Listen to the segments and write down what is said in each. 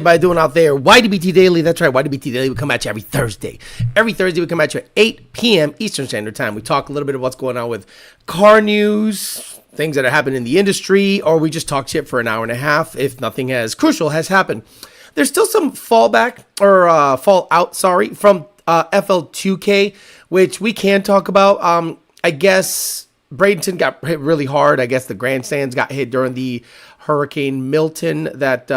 Everybody doing out there? YDBT Daily. That's right. YDBT Daily. We come at you every Thursday. Every Thursday we come at you at 8 p.m. Eastern Standard Time. We talk a little bit of what's going on with car news, things that are happening in the industry, or we just talk shit for an hour and a half if nothing as crucial has happened. There's still some fallout, from FL2K, which we can talk about. I guess Bradenton got hit really hard. I guess the grandstands got hit during the Hurricane Milton that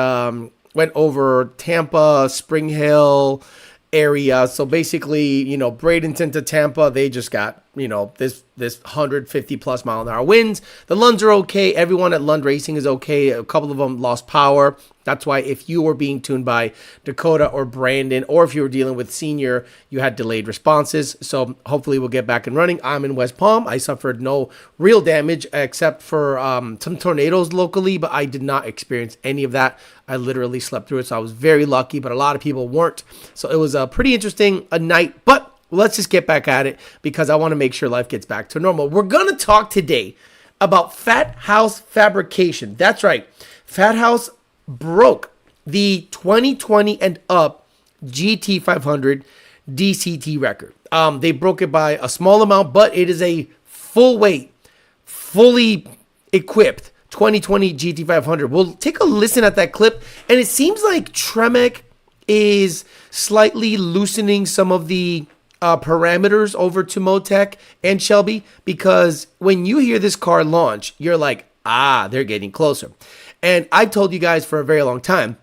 went over Tampa, Spring Hill area. So basically, Bradenton to Tampa, they just got, this 150 plus mile an hour winds. The Lunds are okay. Everyone at Lund Racing is okay. A couple of them lost power. That's why if you were being tuned by Dakota or Brandon, or if you were dealing with Senior, you had delayed responses. So hopefully we'll get back and running. I'm in West Palm. I suffered no real damage except for some tornadoes locally, but I did not experience any of that. I literally slept through it, so I was very lucky, but a lot of people weren't. So it was a pretty interesting night, but let's just get back at it because I want to make sure life gets back to normal. We're going to talk today about Fathouse Fabrication. That's right. Fathouse broke the 2020 and up GT500 DCT record. They broke it by a small amount, but it is a full weight, fully equipped 2020 GT500. We'll take a listen at that clip, and it seems like Tremec is slightly loosening some of the parameters over to MoTeC and Shelby, because when you hear this car launch, you're like, they're getting closer. And I've told you guys for a very long time,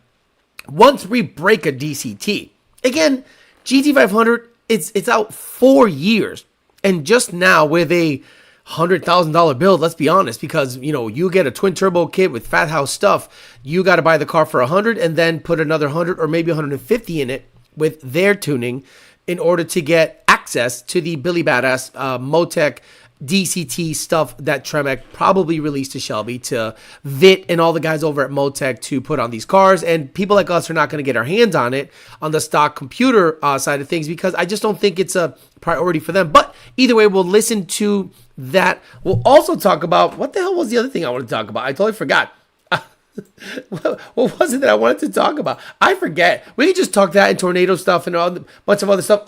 once we break a DCT, again, GT500, it's out 4 years. And just now with a $100,000 build, let's be honest, because, you get a twin turbo kit with Fathouse stuff, you got to buy the car for 100 and then put another 100 or maybe 150 in it with their tuning in order to get access to the Billy Badass MoTeC DCT stuff that Tremec probably released to Shelby, to Vit and all the guys over at MoTeC to put on these cars. And people like us are not going to get our hands on it on the stock computer side of things because I just don't think it's a priority for them. But either way, we'll listen to that. We'll also talk about, what the hell was the other thing I wanted to talk about? I totally forgot. What was it that I wanted to talk about? I forget. We can just talk that and tornado stuff and a bunch of other stuff.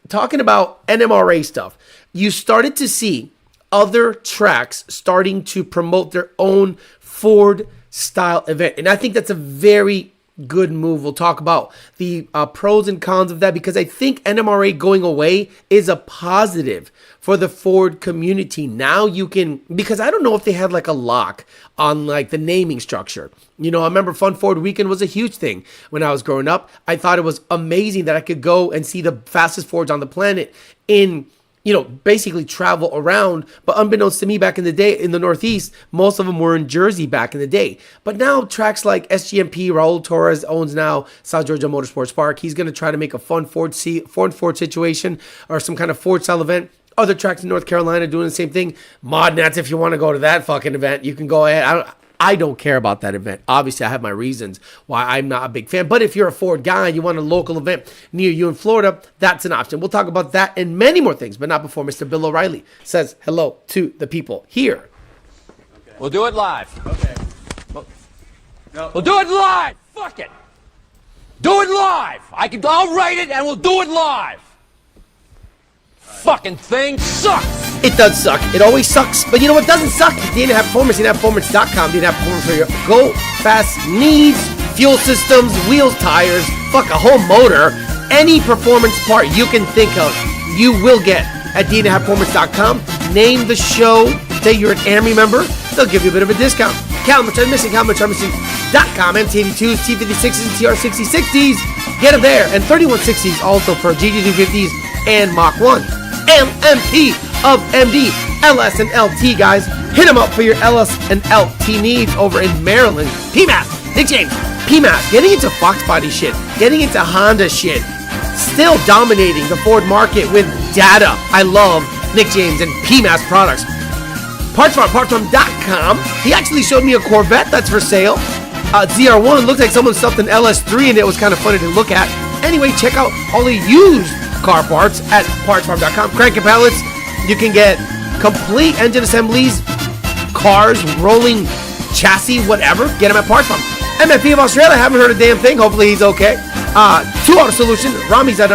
Talking about NMRA stuff. You started to see other tracks starting to promote their own Ford style event. And I think that's a very good move. We'll talk about the pros and cons of that, because I think NMRA going away is a positive for the Ford community. Now you can, because I don't know if they had like a lock on like the naming structure. I remember Fun Ford Weekend was a huge thing when I was growing up. I thought it was amazing that I could go and see the fastest Fords on the planet in, basically travel around. But unbeknownst to me back in the day in the Northeast, most of them were in Jersey back in the day. But now tracks like SGMP, Raul Torres owns now South Georgia Motorsports Park. He's going to try to make a fun Ford situation or some kind of Ford style event. Other tracks in North Carolina doing the same thing. Mod Nats, if you want to go to that fucking event, you can go ahead. I don't care about that event. Obviously, I have my reasons why I'm not a big fan. But if you're a Ford guy and you want a local event near you in Florida, that's an option. We'll talk about that and many more things, but not before Mr. Bill O'Reilly says hello to the people here. Okay. We'll do it live. Okay. We'll do it live. Fuck it. Do it live. I'll write it and we'll do it live. Fucking thing sucks. It does suck. It always sucks. But you know what doesn't suck? You didn't have performance. You didn't have performance.com. You didn't have performance for your go fast needs, fuel systems, wheels, tires, fuck a whole motor. Any performance part you can think of, you will get at dnahabperformance.com. Name the show. Say you're an Army member. They'll give you a bit of a discount. CalMuchMissing.com. MT82s, T56s, and TR6060s. Get them there. And 3160s also for GT250s and Mach 1. LMP of MD, LS and LT, guys. Hit them up for your LS and LT needs over in Maryland. PMAS, Nick James, PMAS, getting into Fox body shit, getting into Honda shit, still dominating the Ford market with data. I love Nick James and PMAS products. Partsfarm.com. He actually showed me a Corvette that's for sale. ZR1 looked like someone stuffed an LS3 and it was kind of funny to look at. Anyway, check out all the used car parts at partsfarm.com. Cranking pallets, you can get complete engine assemblies, cars, rolling chassis, whatever. Get them at Parts Farm. MFP of Australia, haven't heard a damn thing. Hopefully he's okay. 2 Auto Solution, Rami's at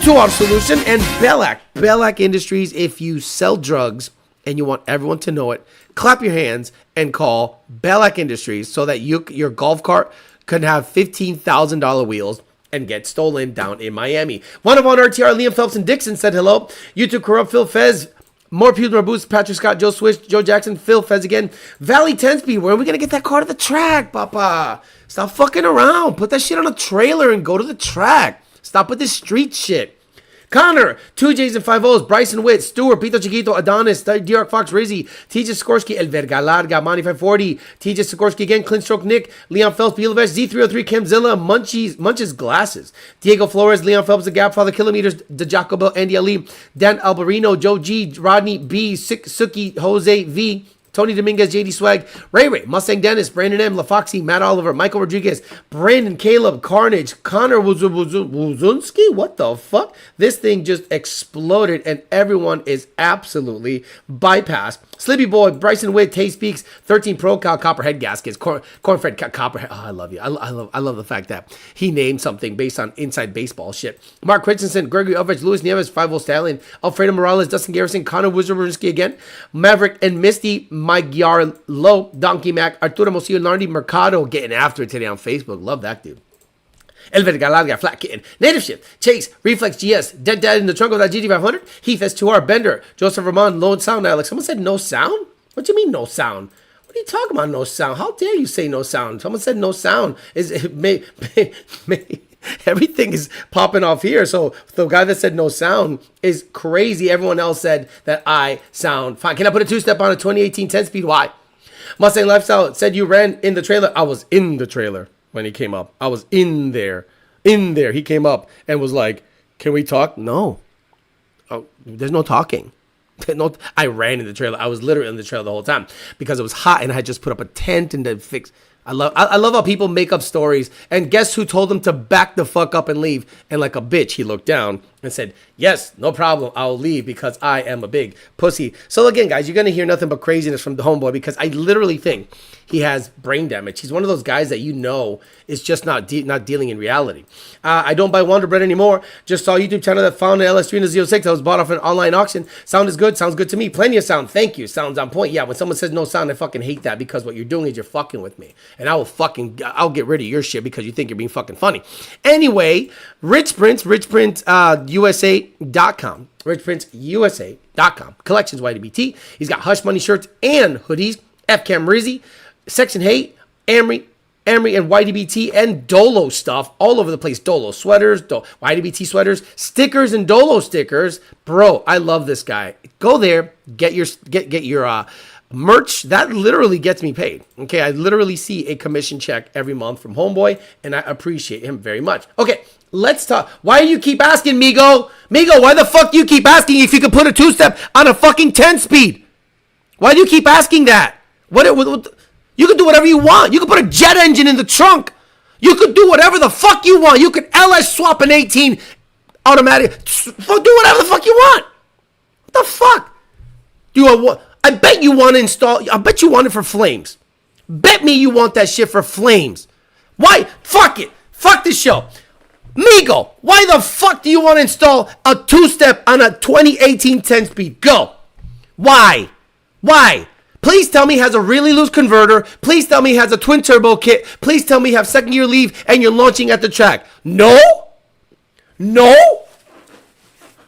2 Auto Solution, and Belak Industries. If you sell drugs and you want everyone to know it, clap your hands and call Belak Industries so that your golf cart can have $15,000 wheels and get stolen down in Miami. One of on RTR, Liam Phelps and Dixon said hello. YouTube Corrupt, Phil Fez, more people, Boost, Patrick Scott, Joe Swish, Joe Jackson, Phil Fez again. Valley 10 Speed, where are we going to get that car to the track, Papa? Stop fucking around. Put that shit on a trailer and go to the track. Stop with this street shit. Connor, 2 J's and 5 O's, Bryson Witt, Stewart, Pito Chiquito, Adonis, Diork Fox, Rizzy, TJ Sikorsky, El Verga Larga, Monty 540, TJ Sikorsky again, Clint Stroke, Nick, Leon Phelps, Bielvesh, Z303, Kemzilla, Munches Glasses, Diego Flores, Leon Phelps, The Gapfather, Kilometers, DeJacobo, Andy Ali, Dan Alberino, Joe G, Rodney B, Suki, Jose V, Tony Dominguez, JD Swag, Ray, Mustang Dennis, Brandon M, LaFoxy, Matt Oliver, Michael Rodriguez, Brandon Caleb, Carnage, Connor Wuzunski. What the fuck? This thing just exploded and everyone is absolutely bypassed. Slippy Boy, Bryson Witt, Tay Speaks, 13 Pro Cal, Copperhead Gaskets, Cornfred Copperhead. Oh, I love you. I love the fact that he named something based on inside baseball shit. Mark Christensen, Gregory Ovich, Luis Nieves, 5 Stallion, Alfredo Morales, Dustin Garrison, Connor Wuzunski again, Maverick and Misty, Mike Low, Donkey Mac, Arturo Mosillo, Nardi Mercado getting after it today on Facebook. Love that dude. Elvet Galarga, Flat Kitten, Native Shift, Chase, Reflex GS, Dead Dad in the trunk of that GT500, Heath S2R, Bender, Joseph Ramon, Lone Sound, Alex. Someone said no sound? What do you mean no sound? What are you talking about no sound? How dare you say no sound? Someone said no sound. Everything is popping off here. So the guy that said no sound is crazy. Everyone else said that I sound fine. Can I put a 2-step on a 2018 10-speed? Why? Mustang Lifestyle said you ran in the trailer. I was in the trailer when he came up. I was in there. He came up and was like, can we talk? No. Oh, there's no talking. I ran in the trailer. I was literally in the trailer the whole time because it was hot and I had just put up a tent and then fix. I love how people make up stories. And guess who told him to back the fuck up and leave? And like a bitch, he looked down and said, yes, no problem. I'll leave because I am a big pussy. So again, guys, you're going to hear nothing but craziness from the homeboy because I literally think he has brain damage. He's one of those guys that you know is just not dealing in reality. I don't buy Wonder Bread anymore. Just saw a YouTube channel that found an LS306 that was bought off an online auction. Sound is good. Sounds good to me. Plenty of sound. Thank you. Sounds on point. Yeah, when someone says no sound, I fucking hate that because what you're doing is you're fucking with me. And I'll get rid of your shit because you think you're being fucking funny. Anyway, Rich Prince, richprinceusa.com. richprinceusa.com. Collections YDBT. He's got Hush Money shirts and hoodies. FCam Rizzy, Section Hate, Amri, and YDBT and Dolo stuff all over the place. Dolo sweaters, YDBT sweaters, stickers and Dolo stickers. Bro, I love this guy. Go there, get your merch. That literally gets me paid. Okay, I literally see a commission check every month from Homeboy, and I appreciate him very much. Okay, let's talk. Why do you keep asking, Migo? Migo, why the fuck do you keep asking if you could put a 2-step on a fucking 10-speed? Why do you keep asking that? What you could do whatever you want. You could put a jet engine in the trunk. You could do whatever the fuck you want. You could LS swap an 18 automatic. Do whatever the fuck you want. What the fuck? I bet you want to install. I bet you want it for flames. Bet me you want that shit for flames. Why? Fuck it. Fuck this show. Migo, why the fuck do you want to install a 2-step on a 2018 10-speed? Go. Why? Please tell me he has a really loose converter. Please tell me he has a twin turbo kit. Please tell me you have second year leave and you're launching at the track. No.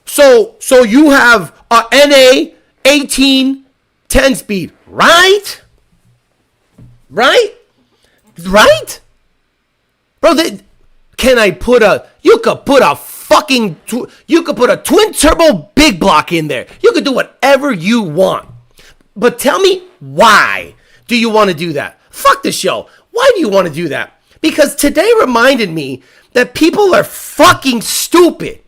So you have a NA 18 10 speed, right? Bro, you could put a twin turbo big block in there. You could do whatever you want. But tell me, why do you want to do that? Fuck the show. Why do you want to do that? Because today reminded me that people are fucking stupid.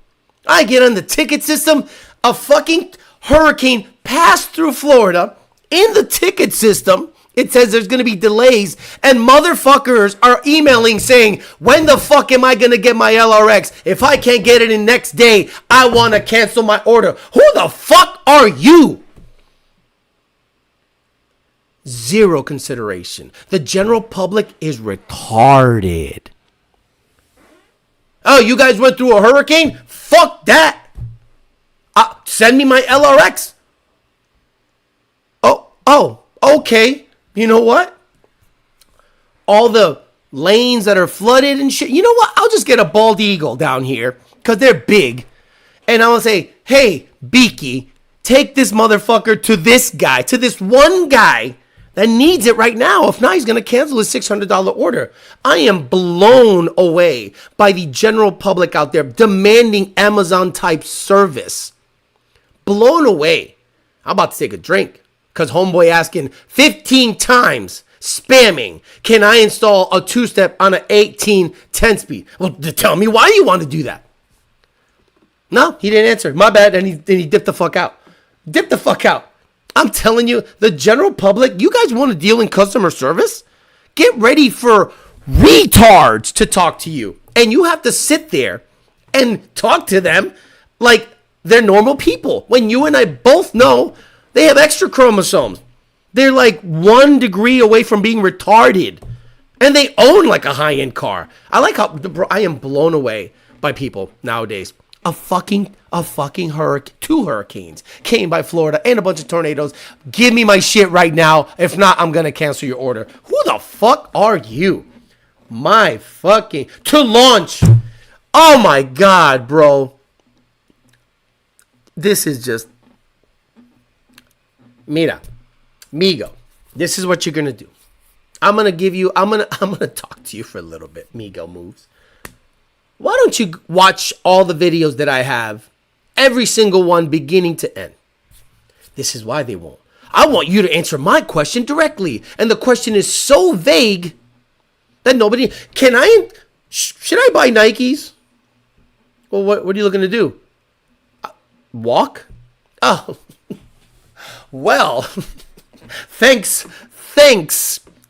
I get on the ticket system, a fucking hurricane passed through Florida. In the ticket system, it says there's going to be delays, and motherfuckers are emailing saying, when the fuck am I going to get my LRX? If I can't get it in next day, I want to cancel my order. Who the fuck are you? Zero consideration. The general public is retarded. Oh, you guys went through a hurricane? Fuck that. Send me my LRX. Oh, okay. You know what? All the lanes that are flooded and shit. You know what? I'll just get a bald eagle down here because they're big. And I'll say, hey, Beaky, take this motherfucker to this guy, to this one guy that needs it right now. If not, he's going to cancel his $600 order. I am blown away by the general public out there demanding Amazon-type service. Blown away. I'm about to take a drink because homeboy asking 15 times, spamming, can I install a two-step on an 18 10-speed? Well, tell me why you want to do that. No, he didn't answer. My bad. And he dipped the fuck out. Dipped the fuck out. I'm telling you, the general public, you guys want to deal in customer service? Get ready for retards to talk to you. And you have to sit there and talk to them like they're normal people. When you and I both know they have extra chromosomes. They're like 1 degree away from being retarded. And they own like a high-end car. I like how I am blown away by people nowadays. A fucking hurricane, 2 hurricanes came by Florida and a bunch of tornadoes. Give me my shit right now. If not, I'm going to cancel your order. Who the fuck are you? My fucking, to launch. Oh my God, bro. This is just, mira, Migo, this is what you're going to do. I'm going to talk to you for a little bit, Migo moves. Why don't you watch all the videos that I have, every single one beginning to end? This is why they won't. I want you to answer my question directly. And the question is so vague that nobody, should I buy Nikes? Well, what are you looking to do? Walk? Oh, well, thanks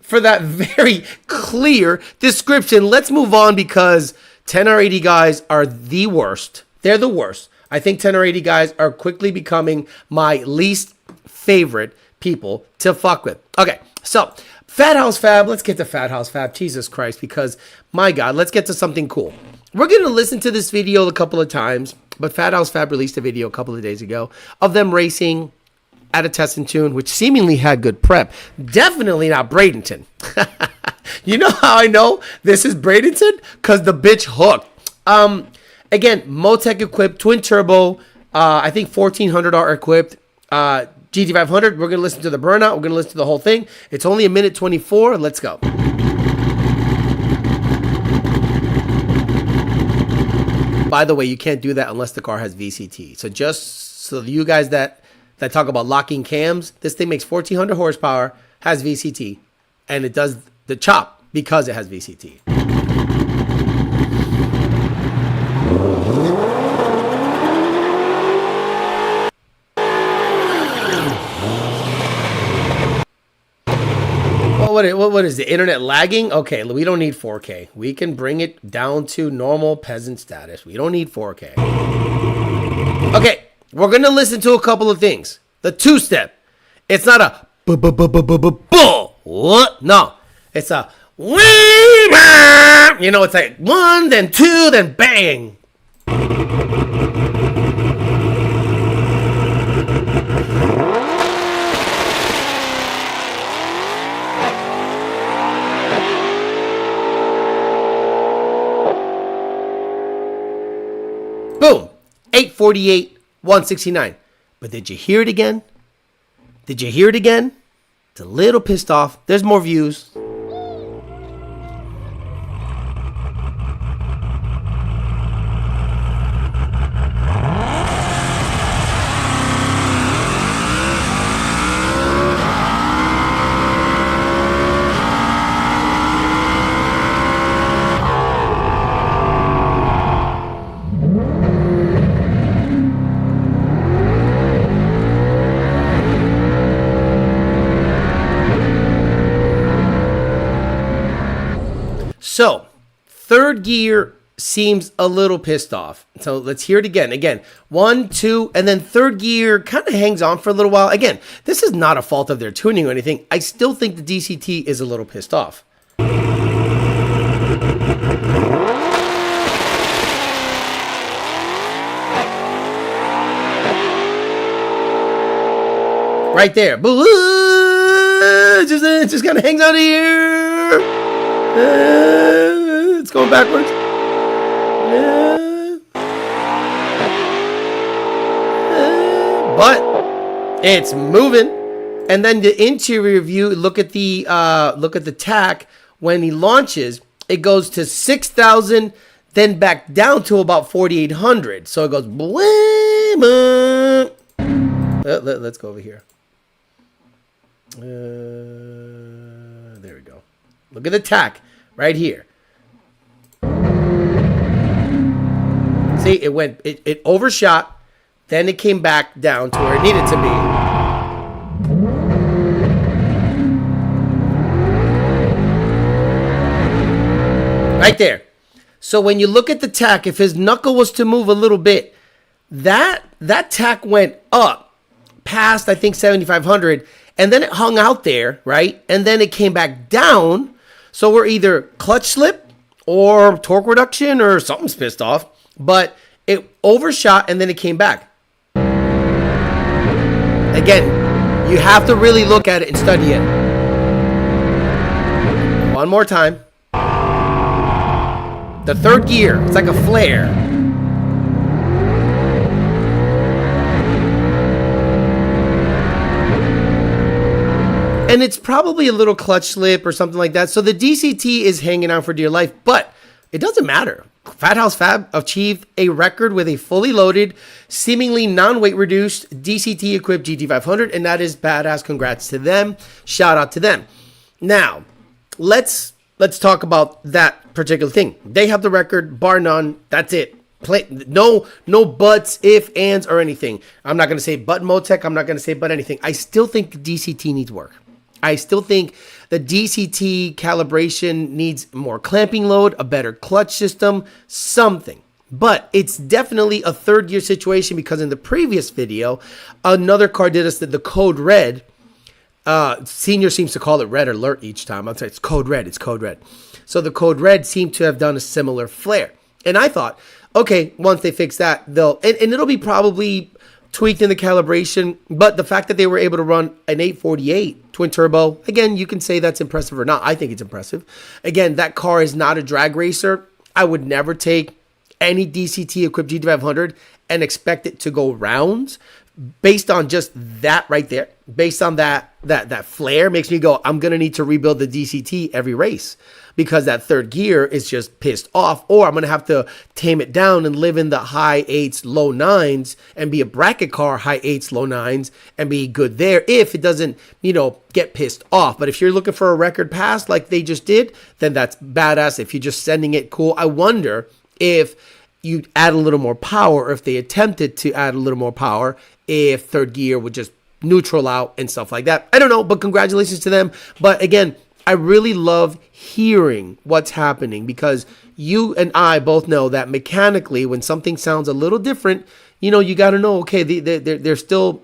for that very clear description. Let's move on because 10R80 guys are the worst. They're the worst. I think 10R80 guys are quickly becoming my least favorite people to fuck with. Okay, so Fathouse Fab. Let's get to Fathouse Fab. Jesus Christ, because my God, let's get to something cool. We're going to listen to this video a couple of times, but Fathouse Fab released a video a couple of days ago of them racing at a test and tune, which seemingly had good prep. Definitely not Bradenton. You know how I know this is Bradenton? Because the bitch hooked. Again, MoTeC equipped, twin turbo, I think 1400R equipped, GT500. We're going to listen to the burnout. We're going to listen to the whole thing. It's only 1:24. Let's go. By the way, you can't do that unless the car has VCT. So just so you guys that talk about locking cams, this thing makes 1400 horsepower, has VCT, and it does the chop because it has VCT. What is the internet lagging? Okay, we don't need 4K. We can bring it down to normal peasant status. We don't need 4K. Okay, we're going to listen to a couple of things. The two-step. It's not a what? No. It's a you know, it's like 1, then 2, then bang. Boom. 848, 169. But did you hear it again? Did you hear it again? It's a little pissed off. There's more views. So, third gear seems a little pissed off. So let's hear it again. Again, 1, 2, and then third gear kind of hangs on for a little while. Again, this is not a fault of their tuning or anything. I still think the DCT is a little pissed off. Right there. Just kind of hangs out here. It's going backwards. But it's moving. And then the interior view, look at the tack. When he launches, it goes to 6,000, then back down to about 4,800. So it goes blam. Let's go over here. There we go. Look at the tack right here. See, it overshot, then it came back down to where it needed to be. Right there. So when you look at the tack, if his knuckle was to move a little bit, that tack went up past, I think, 7,500, and then it hung out there, right? And then it came back down. So we're either clutch slip or torque reduction or something's pissed off, but it overshot and then it came back. Again, you have to really look at it and study it. One more time. The third gear, it's like a flare. And it's probably a little clutch slip or something like that. So the DCT is hanging out for dear life, but it doesn't matter. Fathouse Fab achieved a record with a fully loaded, seemingly non-weight reduced DCT equipped GT500, and that is badass. Congrats to them. Shout out to them. Now, let's talk about that particular thing. They have the record, bar none. That's it. No buts, if, ands, or anything. I'm not going to say but MoTeC. I'm not going to say but anything. I still think the DCT needs work. I still think the DCT calibration needs more clamping load, a better clutch system, something. But it's definitely a third gear situation because in the previous video, another car did us the code red. Senior seems to call it red alert each time. I'll say it's code red. It's code red. So the code red seemed to have done a similar flare. And I thought, okay, once they fix that, and it'll be probably tweaked in the calibration, but the fact that they were able to run an 848 twin turbo, again, you can say that's impressive or not. I think it's impressive. Again, that car is not a drag racer. I would never take any DCT equipped GT500 and expect it to go rounds based on just that right there. Based on that flare makes me go, I'm going to need to rebuild the DCT every race because that third gear is just pissed off, or I'm going to have to tame it down and live in the high 8s, low 9s and be a bracket car, high 8s, low 9s and be good there if it doesn't, get pissed off. But if you're looking for a record pass like they just did, then that's badass. If you're just sending it, cool. I wonder if you add a little more power, or if they attempted to add a little more power, if third gear would just neutral out and stuff like that. I don't know, but congratulations to them. But again, I really love hearing what's happening because you and I both know that mechanically, when something sounds a little different, you got to know, okay, they're still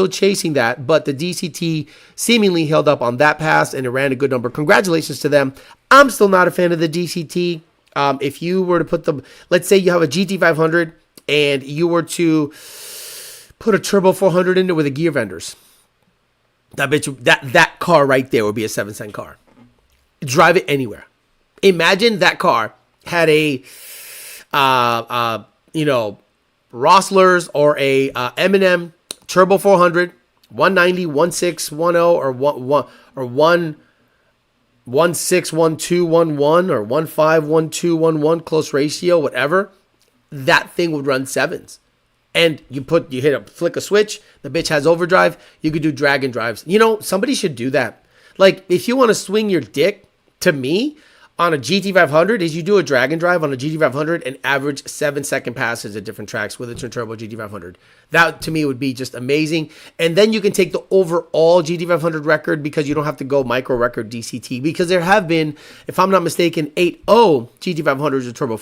chasing that, but the DCT seemingly held up on that pass and it ran a good number. Congratulations to them. I'm still not a fan of the DCT. If you were to put let's say you have a GT500 and you were to put a turbo 400 in it with a gear vendors, that car right there would be a 7-cent car. Drive it anywhere. Imagine that car had a Rossler's or a M&M turbo 400, 190, 1610 or 161211 or 151211, close ratio, whatever. That thing would run 7s. And you flick a switch, the bitch has overdrive, you could do drag and drives. Somebody should do that. Like, if you want to swing your dick, to me, on a GT500 is you do a drag and drive on a GT500 and average 7-second passes at different tracks with a twin turbo GT500. That to me would be just amazing. And then you can take the overall GT500 record because you don't have to go micro record DCT, because there have been, if I'm not mistaken, 8.0 GT500s with turbo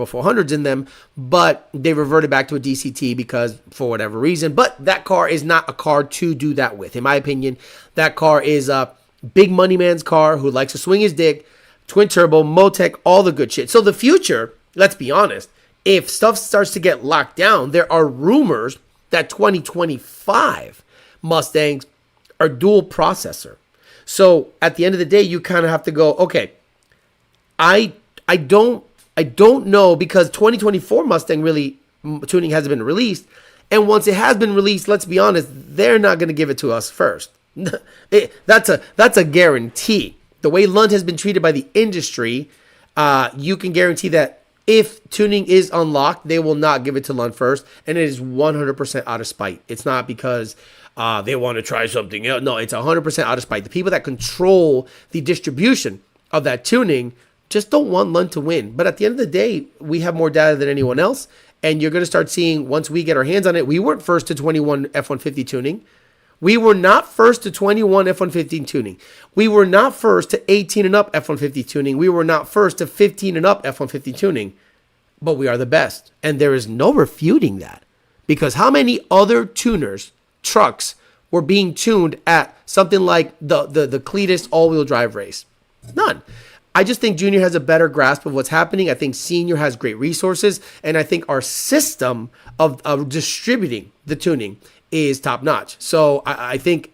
400s in them, but they reverted back to a DCT because for whatever reason. But that car is not a car to do that with. In my opinion, that car is a big money man's car who likes to swing his dick, twin turbo, MoTeC, all the good shit. So the future, let's be honest, if stuff starts to get locked down, there are rumors that 2025 Mustangs are dual processor. So at the end of the day, you kind of have to go, okay, I don't know, because 2024 Mustang really tuning hasn't been released. And once it has been released, let's be honest, they're not going to give it to us first. That's a guarantee. The way Lund has been treated by the industry, you can guarantee that if tuning is unlocked, they will not give it to Lund first, and it is 100% out of spite. It's not because they want to try something else. No, it's 100% out of spite. The people that control the distribution of that tuning just don't want Lund to win. But at the end of the day, we have more data than anyone else, and you're going to start seeing, once we get our hands on it, we weren't first to 21 F-150 tuning. We were not first to 21 F-150 tuning. We were not first to 18 and up F-150 tuning. We were not first to 15 and up F-150 tuning. But we are the best. And there is no refuting that. Because how many other tuners, trucks, were being tuned at something like the Clintus all-wheel drive race? None. I just think Junior has a better grasp of what's happening. I think Senior has great resources. And I think our system of distributing the tuning is top notch. So I think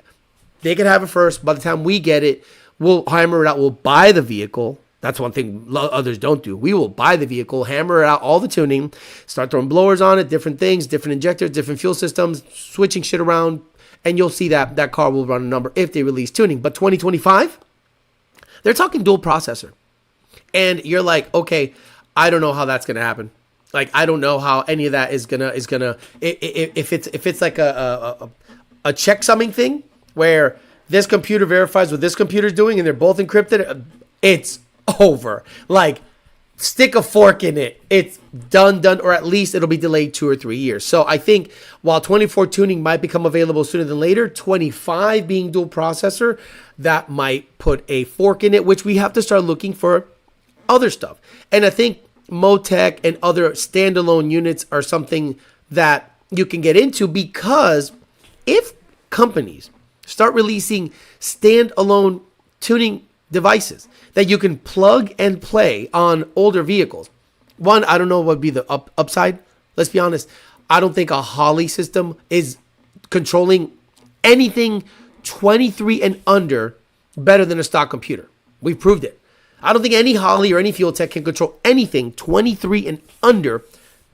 they can have it first. By the time we get it, we'll hammer it out. We'll buy the vehicle. That's one thing others don't do. We will buy the vehicle, hammer it out, all the tuning, start throwing blowers on it, different things, different injectors, different fuel systems, switching shit around, and you'll see that car will run a number if they release tuning. But 2025, they're talking dual processor. And you're like, okay, I don't know how that's going to happen. Like, I don't know how any of that is gonna if it's like a checksumming thing where this computer verifies what this computer is doing and they're both encrypted, it's over. Like, stick a fork in it. It's done, or at least it'll be delayed 2 or 3 years. So I think while 24 tuning might become available sooner than later, 25 being dual processor, that might put a fork in it, which we have to start looking for other stuff. And I think MoTeC and other standalone units are something that you can get into, because if companies start releasing standalone tuning devices that you can plug and play on older vehicles, one, I don't know what would be the upside. Let's be honest. I don't think a Holly system is controlling anything 23 and under better than a stock computer. We've proved it. I don't think any Holly or any fuel tech can control anything 23 and under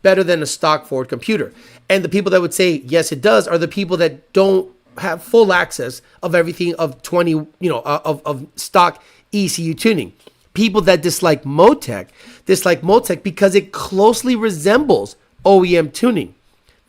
better than a stock Ford computer. And the people that would say, yes, it does, are the people that don't have full access of everything of of stock ECU tuning. People that dislike MoTeC because it closely resembles OEM tuning.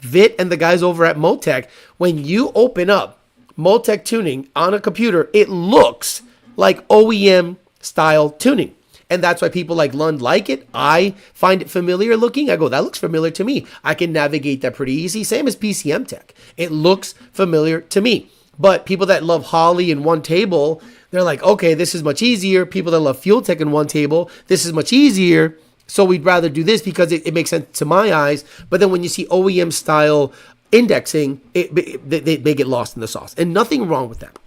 Vit and the guys over at MoTeC, when you open up MoTeC tuning on a computer, it looks like OEM style tuning. And that's why people like Lund like it. I find it familiar looking. I go, that looks familiar to me. I can navigate that pretty easy. Same as PCM Tech. It looks familiar to me. But people that love Holly and one table, they're like, okay, this is much easier. People that love Fuel Tech and one table, this is much easier. So we'd rather do this because it makes sense to my eyes. But then when you see OEM style indexing, they get lost in the sauce. And nothing wrong with that.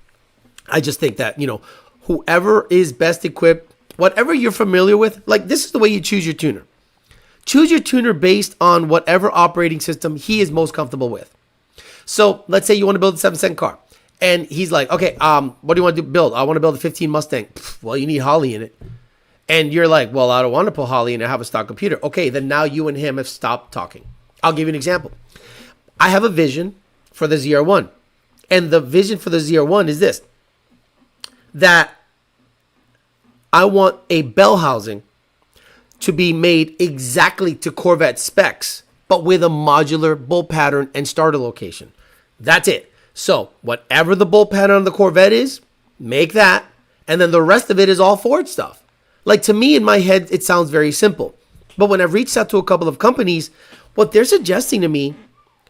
I just think that, whoever is best equipped, whatever you're familiar with, like, this is the way you choose your tuner. Choose your tuner based on whatever operating system he is most comfortable with. So let's say you want to build a 7-second car. And he's like, okay, what do you want to build? I want to build a 15 Mustang. Well, you need Holly in it. And you're like, well, I don't want to put Holly in it. I have a stock computer. Okay, then now you and him have stopped talking. I'll give you an example. I have a vision for the ZR1. And the vision for the ZR1 is this. That I want a bell housing to be made exactly to Corvette specs, but with a modular bolt pattern and starter location. That's it. So whatever the bolt pattern on the Corvette is, make that. And then the rest of it is all Ford stuff. Like, to me, in my head, it sounds very simple. But when I've reached out to a couple of companies, what they're suggesting to me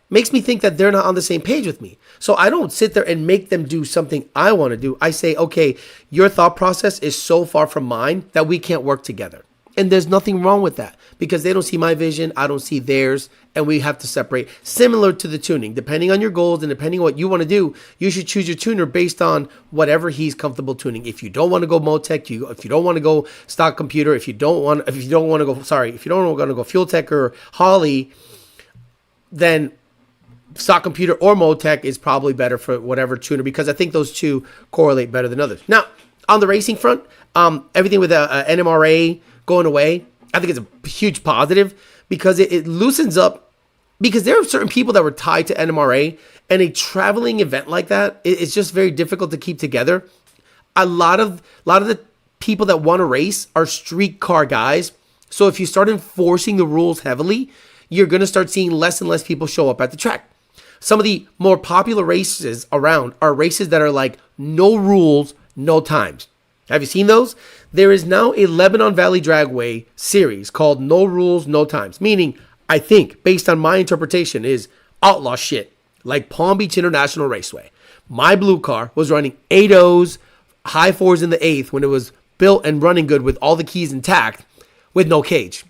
makes me think that they're not on the same page with me. So I don't sit there and make them do something I want to do. I say, okay, your thought process is so far from mine that we can't work together. And there's nothing wrong with that because they don't see my vision, I don't see theirs, and we have to separate. Similar to the tuning, depending on your goals and depending on what you want to do, you should choose your tuner based on whatever he's comfortable tuning. If you don't want to go MoTeC, if you don't want to go stock computer, if you don't want to go Fuel Tech or Holly, then stock computer or MoTeC is probably better for whatever tuner because I think those two correlate better than others. Now, on the racing front, everything with NMRA going away, I think it's a huge positive because it loosens up, because there are certain people that were tied to NMRA, and a traveling event like that, it's just very difficult to keep together. A lot of the people that want to race are street car guys. So if you start enforcing the rules heavily, you're going to start seeing less and less people show up at the track. Some of the more popular races around are races that are like no rules, no times. Have you seen those? There is now a Lebanon Valley Dragway series called No Rules, No Times. Meaning, I think, based on my interpretation, is outlaw shit. Like Palm Beach International Raceway. My blue car was running 8.0s, high 4s in the 8th when it was built and running good with all the keys intact with no cage.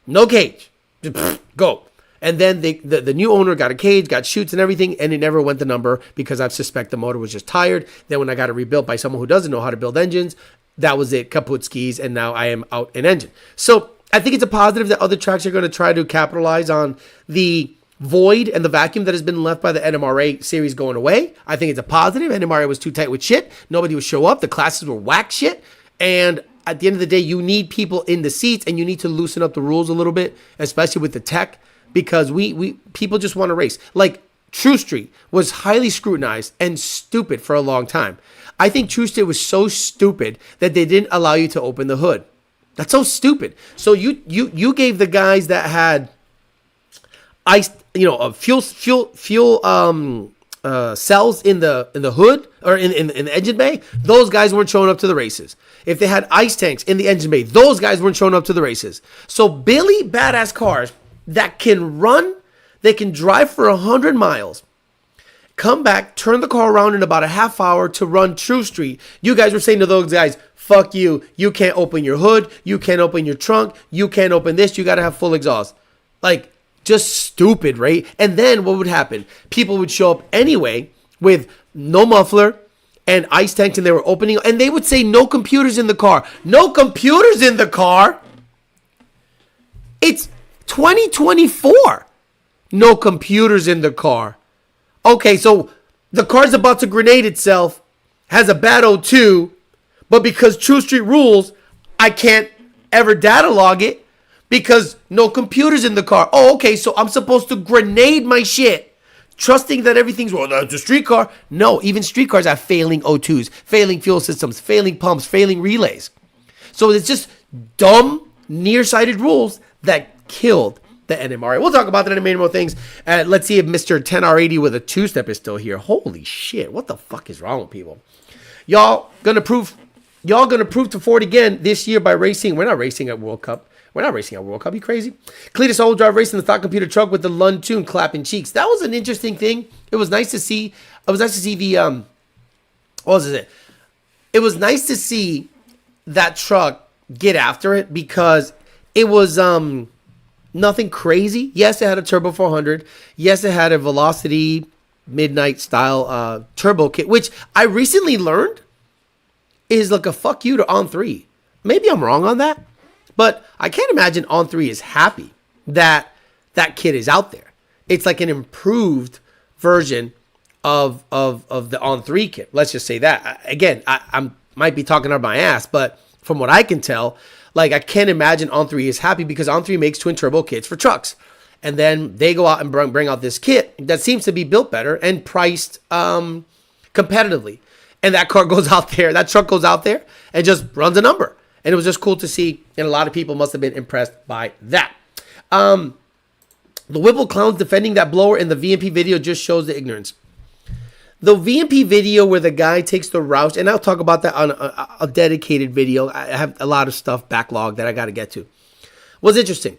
No cage. Just go. And then the new owner got a cage, got chutes and everything, and it never went the number because I suspect the motor was just tired. Then when I got it rebuilt by someone who doesn't know how to build engines, that was it, kaput skis, and now I am out an engine. So I think it's a positive that other tracks are going to try to capitalize on the void and the vacuum that has been left by the NMRA series going away. I think it's a positive. NMRA was too tight with shit. Nobody would show up. The classes were whack shit. And at the end of the day, you need people in the seats, and you need to loosen up the rules a little bit, especially with the tech. Because we people just want to race. Like True Street was highly scrutinized and stupid for a long time. I think True Street was so stupid that they didn't allow you to open the hood. That's so stupid. So you gave the guys that had ice, fuel cells in the hood or in the engine bay. Those guys weren't showing up to the races. If they had ice tanks in the engine bay, those guys weren't showing up to the races. So Billy badass cars that can run, they can drive for 100 miles, come back, turn the car around in about a half hour to run True Street. You guys were saying to those guys, fuck you. You can't open your hood. You can't open your trunk. You can't open this. You got to have full exhaust. Like, just stupid, right? And then what would happen? People would show up anyway with no muffler and ice tanks, and they were opening, and they would say no computers in the car. No computers in the car? It's 2024. No computers in the car. Okay, so the car's about to grenade itself, has a bad O2, but because True Street rules, I can't ever data log it because no computers in the car. Oh, okay, so I'm supposed to grenade my shit, trusting that everything's, well, that's a street car. No, even street cars have failing O2s, failing fuel systems, failing pumps, failing relays. So it's just dumb, nearsighted rules that killed the NMRA. We'll talk about that and many more things. Let's see if Mr. 10R80 with a two-step is still here. Holy shit, what the fuck is wrong with people? Y'all gonna prove to Ford again this year by racing. We're not racing at World Cup. You crazy? Clintus all drive racing the stock computer truck with the Lund tune clapping cheeks. That was an interesting thing. It was nice to see. It was nice to see the what was it? It was nice to see that truck get after it because it was nothing crazy. Yes, it had a turbo 400. Yes, it had a Velocity Midnight style turbo kit, which I recently learned is like a fuck you to On 3. Maybe I'm wrong on that, but I can't imagine On 3 is happy that that kit is out there. It's like an improved version of the On 3 kit. Let's just say that. Again, I might be talking out of my ass, but from what I can tell, like, I can't imagine On 3 is happy because On 3 makes twin turbo kits for trucks. And then they go out and bring out this kit that seems to be built better and priced competitively. And that car goes out there, that truck goes out there and just runs a number. And it was just cool to see. And a lot of people must have been impressed by that. The Whipple clowns defending that blower in the VMP video just shows the ignorance. The VMP video where the guy takes the Roush, and I'll talk about that on a dedicated video. I have a lot of stuff backlogged that I got to get to. Was interesting.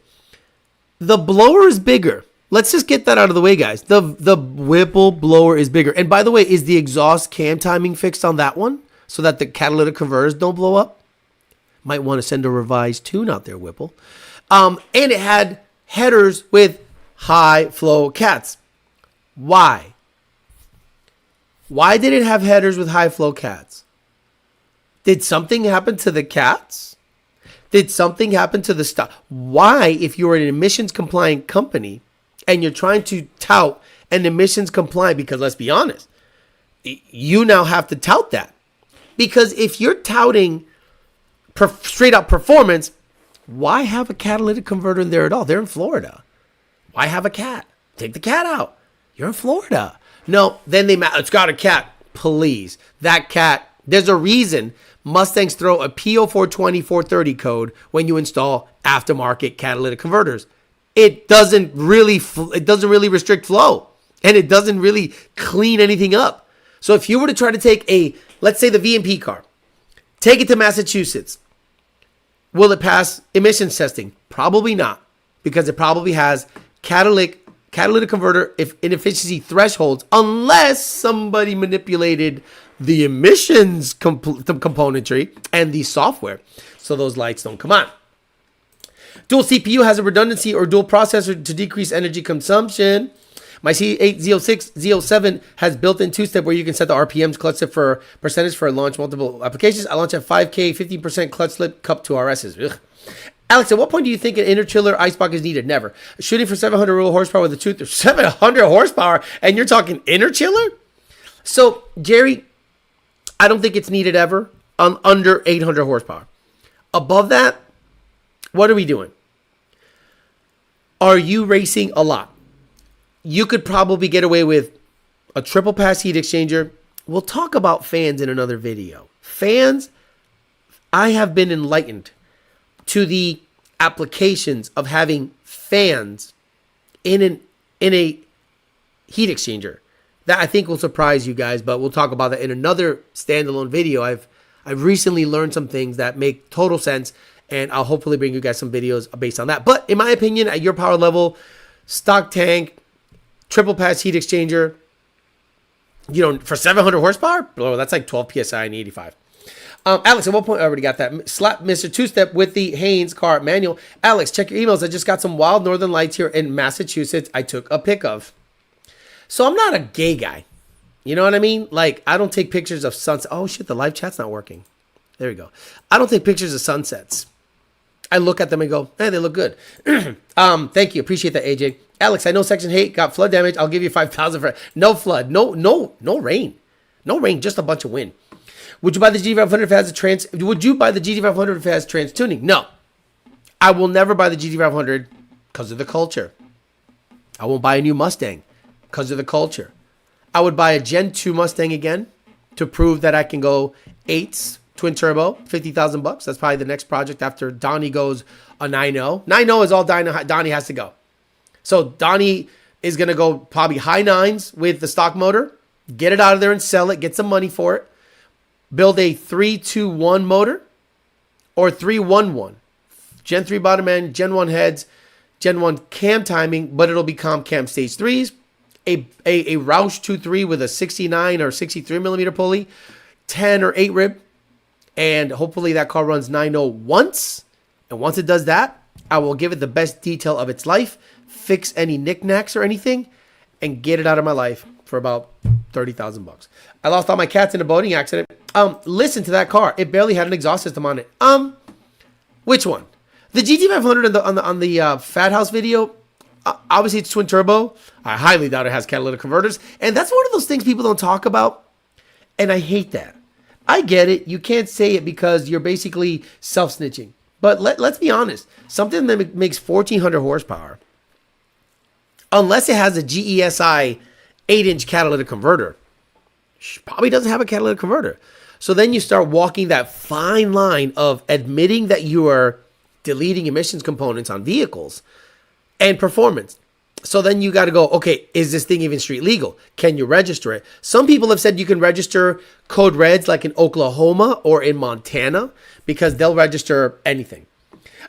The blower is bigger. Let's just get that out of the way, guys. The Whipple blower is bigger. And by the way, is the exhaust cam timing fixed on that one so that the catalytic converters don't blow up? Might want to send a revised tune out there, Whipple. And it had headers with high flow cats. Why? Why did it have headers with high flow cats? Did something happen to the cats? Did something happen to the stuff? Why, if you're an emissions compliant company and you're trying to tout an emissions compliant, because let's be honest, you now have to tout that. Because if you're touting straight up performance, why have a catalytic converter in there at all? They're in Florida. Why have a cat? Take the cat out. You're in Florida. No, then it's got a cat. Please. That cat, there's a reason Mustangs throw a P0420 430 code when you install aftermarket catalytic converters. It doesn't really restrict flow, and it doesn't really clean anything up. So if you were to try to take let's say the VMP car, take it to Massachusetts, will it pass emissions testing? Probably not, because it probably has catalytic converter inefficiency thresholds, unless somebody manipulated the emissions componentry and the software so those lights don't come on. Dual CPU has a redundancy or dual processor to decrease energy consumption. My C8 Z06 Z07 has built-in two-step where you can set the RPMs, clutch slip for percentage for launch multiple applications. I launch at 5K, 15% clutch slip, cup 2 RSs. Ugh. Alex, at what point do you think an inner chiller ice box is needed? Never. Shooting for 700 horsepower with a tooth, 700 horsepower, and you're talking inner chiller? So, Jerry, I don't think it's needed ever on under 800 horsepower. Above that, what are we doing? Are you racing a lot? You could probably get away with a triple pass heat exchanger. We'll talk about fans in another video. Fans, I have been enlightened to the applications of having fans in a heat exchanger that I think will surprise you guys, but we'll talk about that in another standalone video. I've recently learned some things that make total sense, and I'll hopefully bring you guys some videos based on that. But in my opinion, at your power level, stock tank, triple pass heat exchanger, for 700 horsepower, bro, that's like 12 PSI and 85. Alex, at what point? I already got that. Slap Mr. Two-Step with the Haynes car manual. Alex, check your emails. I just got some wild northern lights here in Massachusetts I took a pic of. So I'm not a gay guy. You know what I mean? Like, I don't take pictures of sunsets. Oh, shit, the live chat's not working. There we go. I don't take pictures of sunsets. I look at them and go, hey, they look good. Thank you. Appreciate that, AJ. Alex, I know Section 8 got flood damage. I'll give you 5,000 for it. No flood. No rain. No rain, just a bunch of wind. Would you buy the GT500 if it has Would you buy the GT500 if it has trans tuning? No. I will never buy the GT500 because of the culture. I won't buy a new Mustang because of the culture. I would buy a Gen 2 Mustang again to prove that I can go 8s, twin turbo, $50,000. That's probably the next project after Donnie goes a 9.0. 9.0 is all Donnie has to go. So Donnie is going to go probably high 9s with the stock motor, get it out of there and sell it, get some money for it. Build a 3-2-1 motor or 3-1-1. Gen 3 bottom end, Gen 1 heads, Gen 1 cam timing, but it'll be cam stage 3s. A Roush 2.3 with a 69 or 63 millimeter pulley, 10 or 8 rib, and hopefully that car runs 9.0 once. And once it does that, I will give it the best detail of its life, fix any knickknacks or anything, and get it out of my life for about $30,000. I lost all my cats in a boating accident. Listen to that car. It barely had an exhaust system on it. Which one? The GT500 on the Fathouse video. Obviously, it's twin turbo. I highly doubt it has catalytic converters, and that's one of those things people don't talk about. And I hate that. I get it. You can't say it because you're basically self-snitching. But let's be honest. Something that makes 1,400 horsepower, unless it has a GESI 8-inch catalytic converter, probably doesn't have a catalytic converter. So then you start walking that fine line of admitting that you are deleting emissions components on vehicles and performance. So then you got to go, okay, is this thing even street legal? Can you register it? Some people have said you can register code reds like in Oklahoma or in Montana because they'll register anything.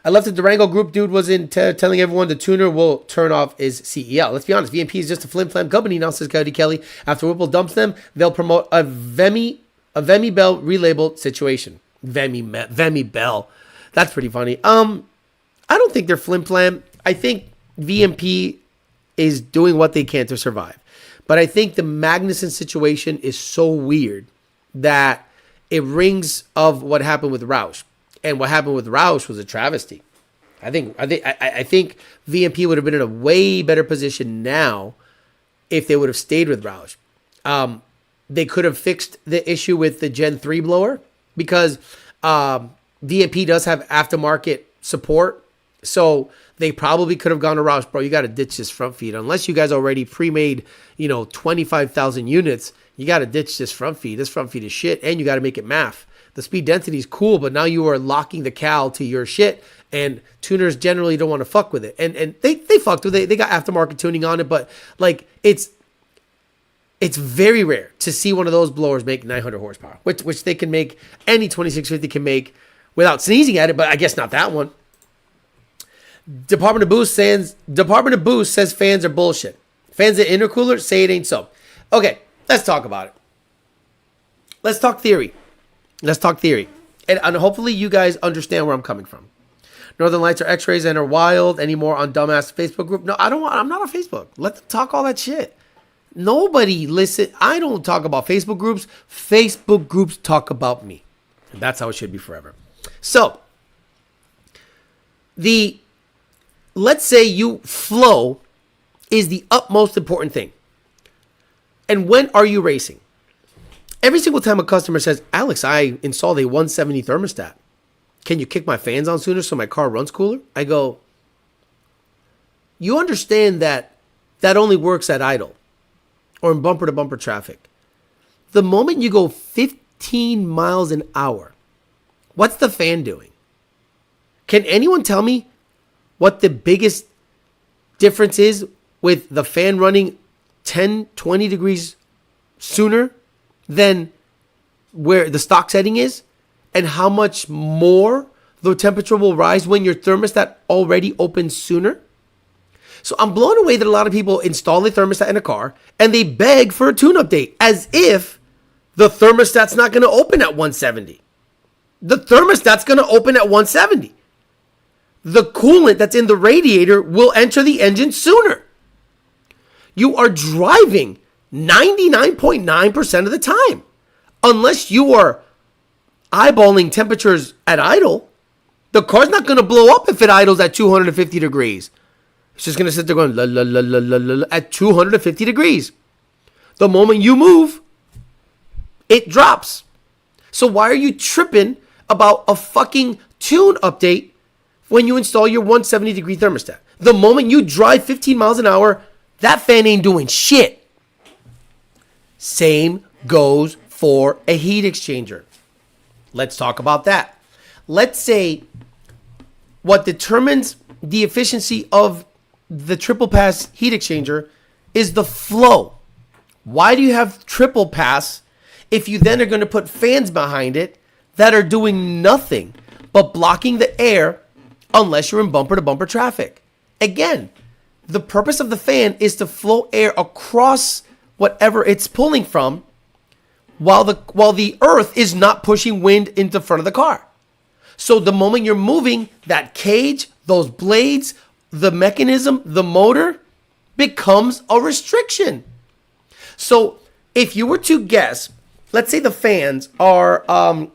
I love the Durango group dude was in telling everyone the tuner will turn off his CEL. Let's be honest, VMP is just a flim-flam company now, says Coyote Kelly. After Whipple dumps them, they'll promote a Vemi Bell relabeled situation. Vemi Bell. That's pretty funny. I don't think they're flim-flam. I think VMP is doing what they can to survive. But I think the Magnuson situation is so weird that it rings of what happened with Roush. And what happened with Roush was a travesty. I think VMP would have been in a way better position now if they would have stayed with Roush. They could have fixed the issue with the Gen 3 blower because VMP does have aftermarket support. So they probably could have gone to Roush, bro. You got to ditch this front feed. Unless you guys already pre-made, 25,000 units, you got to ditch this front feed. This front feed is shit, and you got to make it math. The speed density is cool, but now you are locking the cal to your shit, and tuners generally don't want to fuck with it. And they fucked with it. They got aftermarket tuning on it, but like it's very rare to see one of those blowers make 900 horsepower, which they can make, any 2650 can make without sneezing at it, but I guess not that one. Department of Boost says fans are bullshit. Fans at intercooler say it ain't so. Okay, let's talk about it. Let's talk theory. And hopefully you guys understand where I'm coming from. Northern Lights are X-rays and are wild. Any more on dumbass Facebook group? No, I'm not on Facebook. Let them talk all that shit. Nobody listen. I don't talk about Facebook groups. Facebook groups talk about me. And that's how it should be forever. So, let's say you flow is the utmost important thing. And when are you racing? Every single time a customer says, Alex, I installed a 170 thermostat. Can you kick my fans on sooner so my car runs cooler? I go, you understand that only works at idle or in bumper to bumper traffic. The moment you go 15 miles an hour, what's the fan doing? Can anyone tell me what the biggest difference is with the fan running 10, 20 degrees sooner than where the stock setting is, and how much more the temperature will rise when your thermostat already opens sooner? So I'm blown away that a lot of people install a thermostat in a car and they beg for a tune update as if the thermostat's not going to open at 170. The thermostat's going to open at 170. The coolant that's in the radiator will enter the engine sooner. You are driving 99.9% of the time. Unless you are eyeballing temperatures at idle, the car's not going to blow up if it idles at 250 degrees. It's just going to sit there going la la la la la la at 250 degrees. The moment you move, it drops. So why are you tripping about a fucking tune update when you install your 170 degree thermostat? The moment you drive 15 miles an hour, that fan ain't doing shit. Same goes for a heat exchanger. Let's talk about that. Let's say what determines the efficiency of the triple pass heat exchanger is the flow. Why do you have triple pass if you then are going to put fans behind it that are doing nothing but blocking the air unless you're in bumper to bumper traffic? Again, the purpose of the fan is to flow air across whatever it's pulling from while the earth is not pushing wind into front of the car. So the moment you're moving, that cage, those blades, the mechanism, the motor becomes a restriction. So if you were to guess, let's say the fans are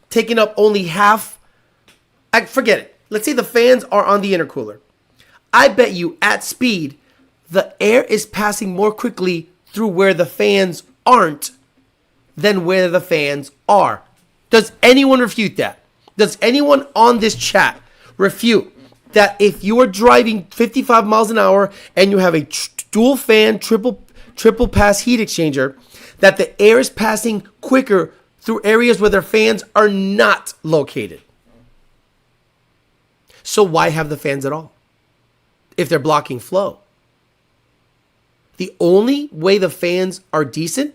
taking up only half. Forget it. Let's say the fans are on the intercooler. I bet you at speed, the air is passing more quickly through where the fans aren't than where the fans are. Does anyone refute that? Does anyone on this chat refute that if you are driving 55 miles an hour and you have a dual fan triple pass heat exchanger, that the air is passing quicker through areas where their fans are not located? So why have the fans at all if they're blocking flow? The only way the fans are decent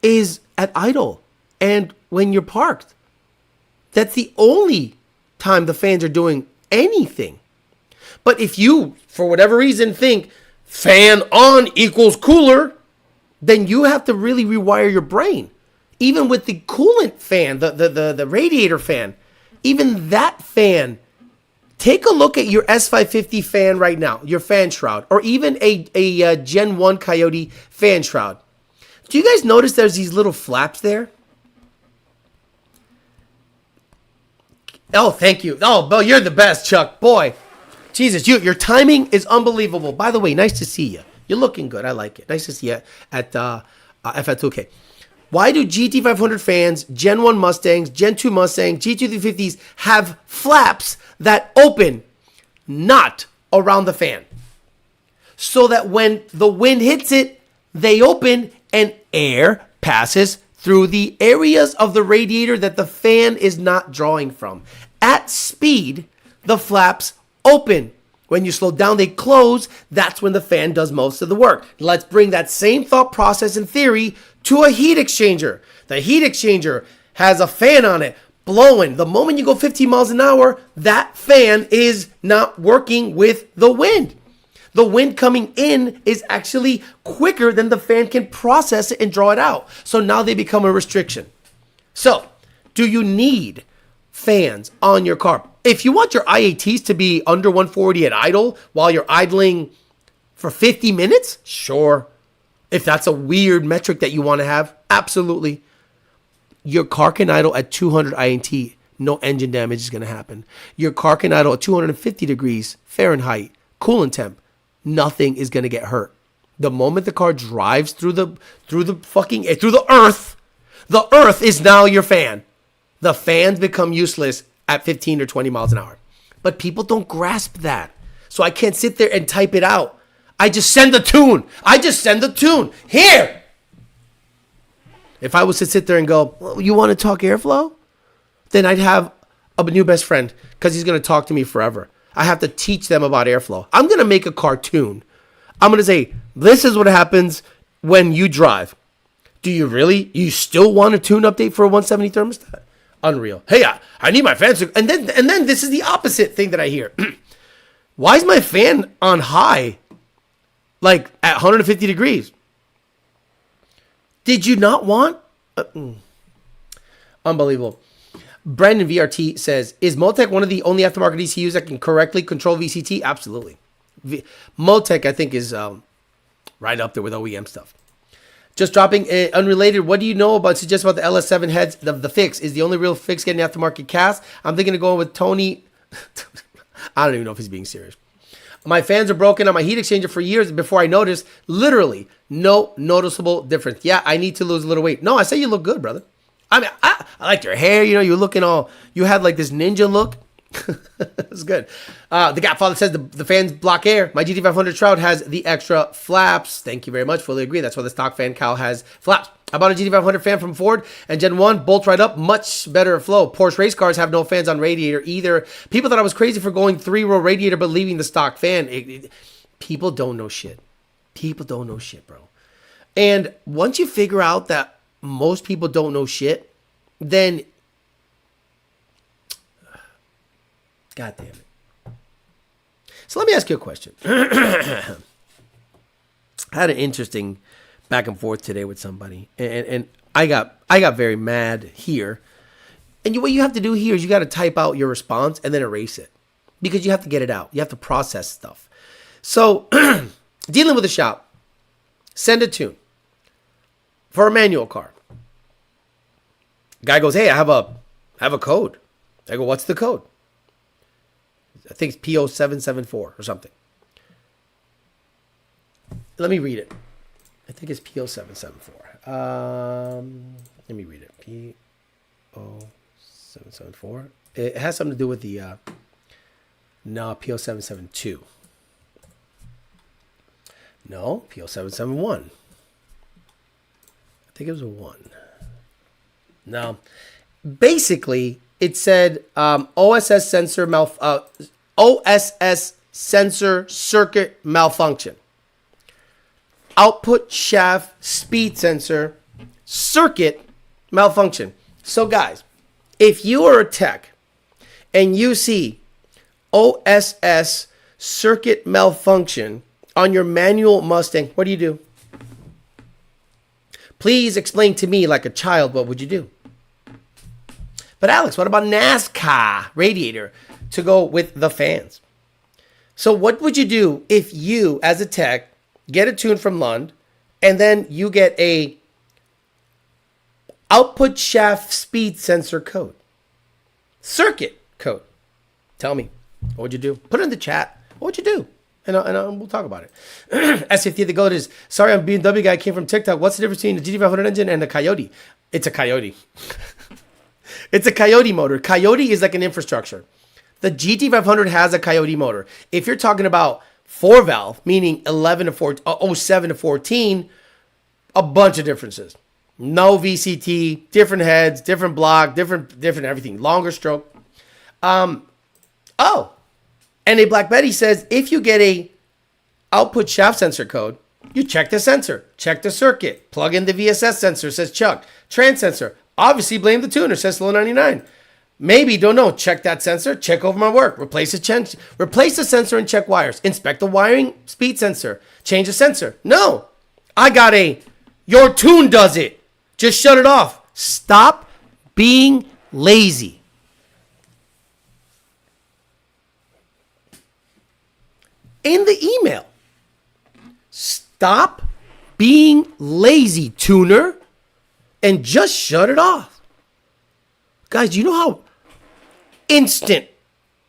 is at idle and when you're parked. That's the only time the fans are doing anything. But if you, for whatever reason, think fan on equals cooler, then you have to really rewire your brain. Even with the coolant fan, the radiator fan, even that fan, take a look at your S550 fan right now, your fan shroud, or even a Gen 1 Coyote fan shroud. Do you guys notice there's these little flaps there? Oh, thank you. Oh, Bo, you're the best, Chuck. Boy, Jesus, your timing is unbelievable. By the way, nice to see you. You're looking good. I like it. Nice to see you at FF2K. Why do GT500 fans, Gen 1 Mustangs, Gen 2 Mustangs, GT350s have flaps that open not around the fan? So that when the wind hits it, they open and air passes through the areas of the radiator that the fan is not drawing from. At speed, the flaps open. When you slow down, they close. That's when the fan does most of the work. Let's bring that same thought process and theory to a heat exchanger. The heat exchanger has a fan on it blowing. The moment you go 15 miles an hour, that fan is not working with the wind. The wind coming in is actually quicker than the fan can process it and draw it out. So now they become a restriction. So, do you need fans on your car? If you want your IATs to be under 140 at idle while you're idling for 50 minutes, sure. If that's a weird metric that you want to have, absolutely. Your car can idle at 200 INT, no engine damage is going to happen. Your car can idle at 250 degrees Fahrenheit, coolant temp, nothing is going to get hurt. The moment the car drives through the earth is now your fan. The fans become useless at 15 or 20 miles an hour. But people don't grasp that. So I can't sit there and type it out. I just send the tune. Here. If I was to sit there and go, well, you want to talk airflow? Then I'd have a new best friend because he's going to talk to me forever. I have to teach them about airflow. I'm going to make a cartoon. I'm going to say, this is what happens when you drive. Do you still want a tune update for a 170 thermostat? Unreal. Hey, I need my fans to, and then this is the opposite thing that I hear. Why is my fan on high, like at 150 degrees? Did you not want? Unbelievable. Brandon VRT says, is MoTeC one of the only aftermarket ECUs that can correctly control VCT? Absolutely. MoTeC, I think, is right up there with OEM stuff. Just dropping unrelated. What do you know about the LS7 heads? The fix is the only real fix getting aftermarket cast. I'm thinking of going with Tony. I don't even know if he's being serious. My fans are broken on my heat exchanger for years before I noticed. Literally no noticeable difference. Yeah, I need to lose a little weight. No, I say you look good, brother. I mean, I liked your hair. You know, you're looking all. You had like this ninja look. It's good. The Godfather says the fans block air. My GT500 shroud has the extra flaps. Thank you very much. Fully agree. That's why the stock fan cowl has flaps. I bought a GT500 fan from Ford and Gen 1 bolts right up. Much better flow. Porsche race cars have no fans on radiator either. People thought I was crazy for going 3-row radiator but leaving the stock fan. People don't know shit. People don't know shit, bro. And once you figure out that most people don't know shit, then God damn it. So let me ask you a question. I had an interesting back and forth today with somebody, and I got very mad here. And what you have to do here is you got to type out your response and then erase it because you have to get it out. You have to process stuff. So dealing with a shop, send a tune for a manual car. Guy goes, hey, I have a code. I go, what's the code? I think it's PO774 or something. Let me read it. I think it's PO774. Let me read it. PO774. It has something to do with the PO772. No, PO771. I think it was a 1. No. Basically, it said OSS sensor circuit malfunction. output shaft speed sensor circuit malfunction. So guys, if you are a tech and you see OSS circuit malfunction on your manual Mustang, what do? Please explain to me like a child, what would you do? But Alex, what about NASCAR radiator to go with the fans? So what would you do if you, as a tech, get a tune from Lund, and then you get a output shaft speed sensor code, circuit code? Tell me, what would you do? Put it in the chat. What would you do? And we'll talk about it. S50, the goat is, sorry, I'm BMW guy, came from TikTok. What's the difference between the GT500 engine and the Coyote? It's a Coyote. It's a Coyote motor. Coyote is like an infrastructure. The GT500 has a Coyote motor. If you're talking about 4-valve, meaning 11 to 14, 07 to 14, a bunch of differences. No VCT, different heads, different block, different everything. Longer stroke. And a Black Betty says, if you get a output shaft sensor code, you check the sensor, check the circuit, plug in the VSS sensor, says Chuck. Trans sensor, obviously blame the tuner, says Slow 99. Maybe, don't know, check that sensor, check over my work, replace the sensor and check wires, inspect the wiring speed sensor, change the sensor. No, I got your tune does it. Just shut it off. Stop being lazy. In the email, stop being lazy, tuner, and just shut it off. Guys, you know how instant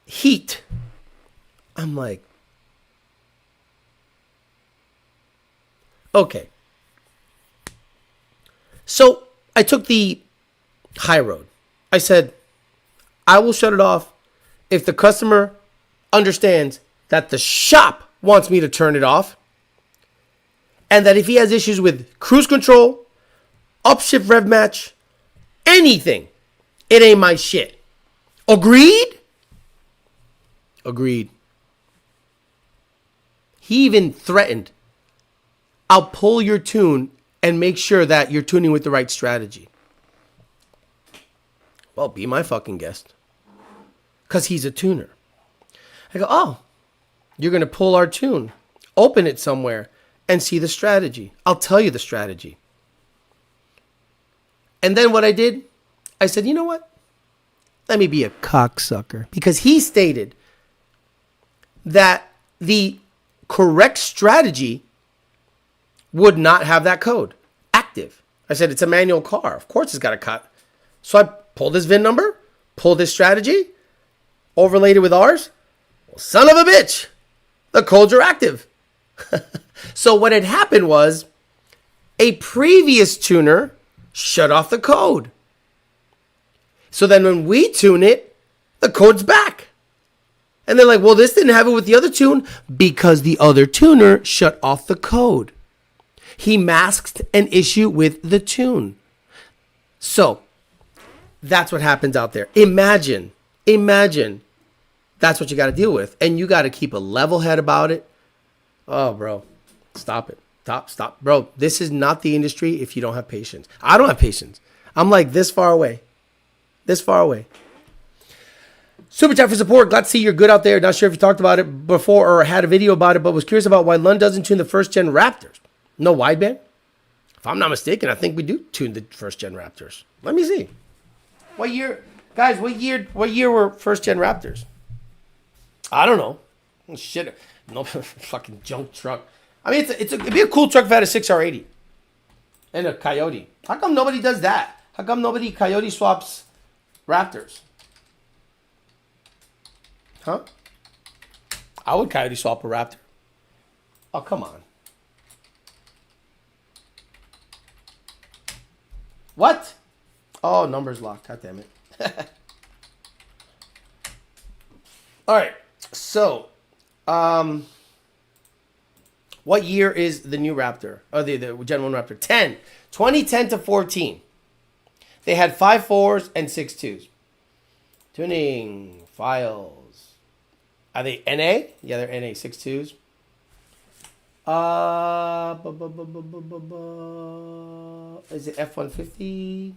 heat? I'm like, okay. So I took the high road. I said, I will shut it off if the customer understands that the shop wants me to turn it off, and that if he has issues with cruise control, upshift rev match, anything, it ain't my shit. Agreed? Agreed. He even threatened, I'll pull your tune and make sure that you're tuning with the right strategy. Well, be my fucking guest. Because he's a tuner. I go, oh, you're going to pull our tune, open it somewhere, and see the strategy. I'll tell you the strategy. And then what I did, I said, you know what? Let me be a cocksucker. Because he stated that the correct strategy would not have that code active. I said, it's a manual car. Of course it's got a cut. So I pulled his VIN number, pulled his strategy, overlaid it with ours. Well, son of a bitch. The codes are active. So what had happened was a previous tuner shut off the code. So then when we tune it, the code's back. And they're like, well, this didn't have it with the other tune because the other tuner shut off the code. He masked an issue with the tune. So that's what happens out there. Imagine that's what you got to deal with. And you got to keep a level head about it. Oh, bro, stop it. Stop. Bro, this is not the industry if you don't have patience. I don't have patience. I'm like this far away. Super chat for support. Glad to see you're good out there. Not sure if you talked about it before or had a video about it, but was curious about why Lund doesn't tune the first gen Raptors. No wideband? If I'm not mistaken, I think we do tune the first gen Raptors. Let me see. What year? Guys, what year were first gen Raptors? I don't know. Shit. No fucking junk truck. I mean, it'd be a cool truck if it had a 6R80 and a Coyote. How come nobody does that? How come nobody Coyote swaps Raptors? Huh? I would Coyote swap a Raptor. Oh, come on. What? Oh, numbers locked. God damn it. All right. So, what year is the new Raptor? Oh, the Gen 1 Raptor. 2010 to 14. They had 5 4s and 6 2s. Tuning files. Are they NA? Yeah, they're NA 6 2s. Is it F-150?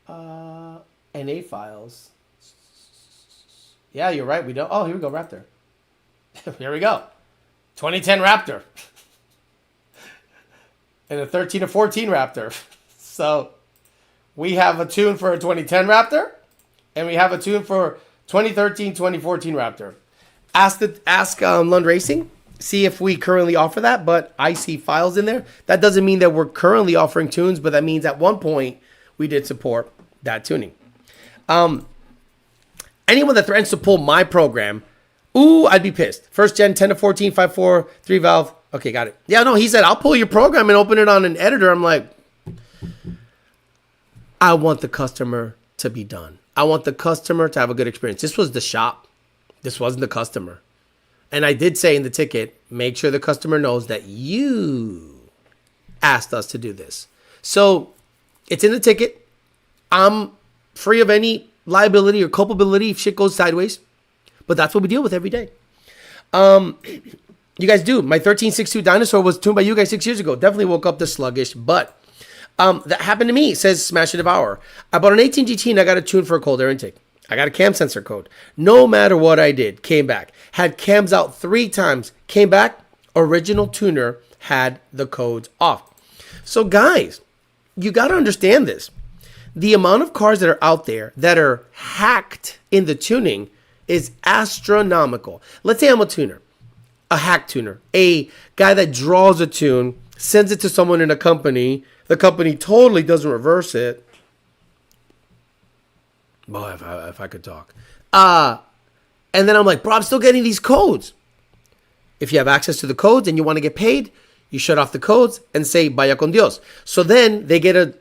NA files. Yeah, you're right. We don't. Oh, here we go, Raptor. Here we go. 2010 Raptor. And a 13 or 14 Raptor. So we have a tune for a 2010 Raptor. And we have a tune for 2013, 2014 Raptor. Ask Lund Racing. See if we currently offer that. But I see files in there. That doesn't mean that we're currently offering tunes. But that means at one point we did support that tuning. Anyone that threatens to pull my program, ooh, I'd be pissed. First gen 10 to 14, 5.4, 3 valve. Okay, got it. Yeah, no, he said, I'll pull your program and open it on an editor. I'm like, I want the customer to be done. I want the customer to have a good experience. This was the shop. This wasn't the customer. And I did say in the ticket, make sure the customer knows that you asked us to do this. So it's in the ticket. I'm free of any liability or culpability if shit goes sideways. But that's what we deal with every day. You guys do. My 1362 Dinosaur was tuned by you guys 6 years ago. Definitely woke up this sluggish, but that happened to me. It says Smash and Devour. I bought an 18 GT and I got a tune for a cold air intake. I got a cam sensor code. No matter what I did, came back. Had cams out 3 times, came back. Original tuner had the codes off. So guys, you got to understand this. The amount of cars that are out there that are hacked in the tuning is astronomical. Let's say I'm a tuner, a hack tuner, a guy that draws a tune, sends it to someone in a company. The company totally doesn't reverse it. Boy, if I could talk. And then I'm like, bro, I'm still getting these codes. If you have access to the codes and you want to get paid, you shut off the codes and say, vaya con Dios. So then they get a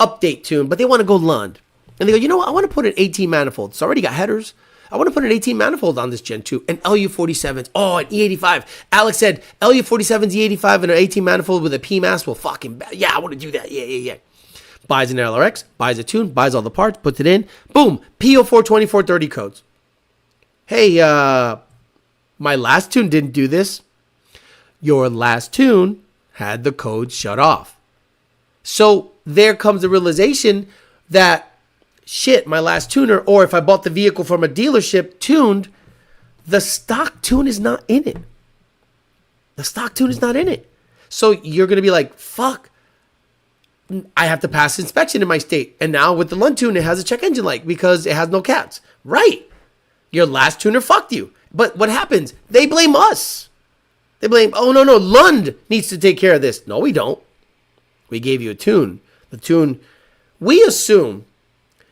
update tune, but they want to go Lund. And they go, you know what? I want to put an 18 manifold. It's already got headers. I want to put an 18 manifold on this Gen 2. An LU47s. Oh, an E85. Alex said, LU47s, E85, and an 18 manifold with a PMAS will fucking... Yeah, I want to do that. Yeah. Buys an LRX, buys a tune, buys all the parts, puts it in. Boom. PO4 2430 codes. Hey, my last tune didn't do this. Your last tune had the code shut off. So there comes the realization that, shit, my last tuner, or if I bought the vehicle from a dealership tuned, the stock tune is not in it. The stock tune is not in it. So you're going to be like, fuck, I have to pass inspection in my state. And now with the Lund tune, it has a check engine light because it has no cats. Right. Your last tuner fucked you. But what happens? They blame us. They blame, oh, no, Lund needs to take care of this. No, we don't. We gave you a tune. The tune, we assume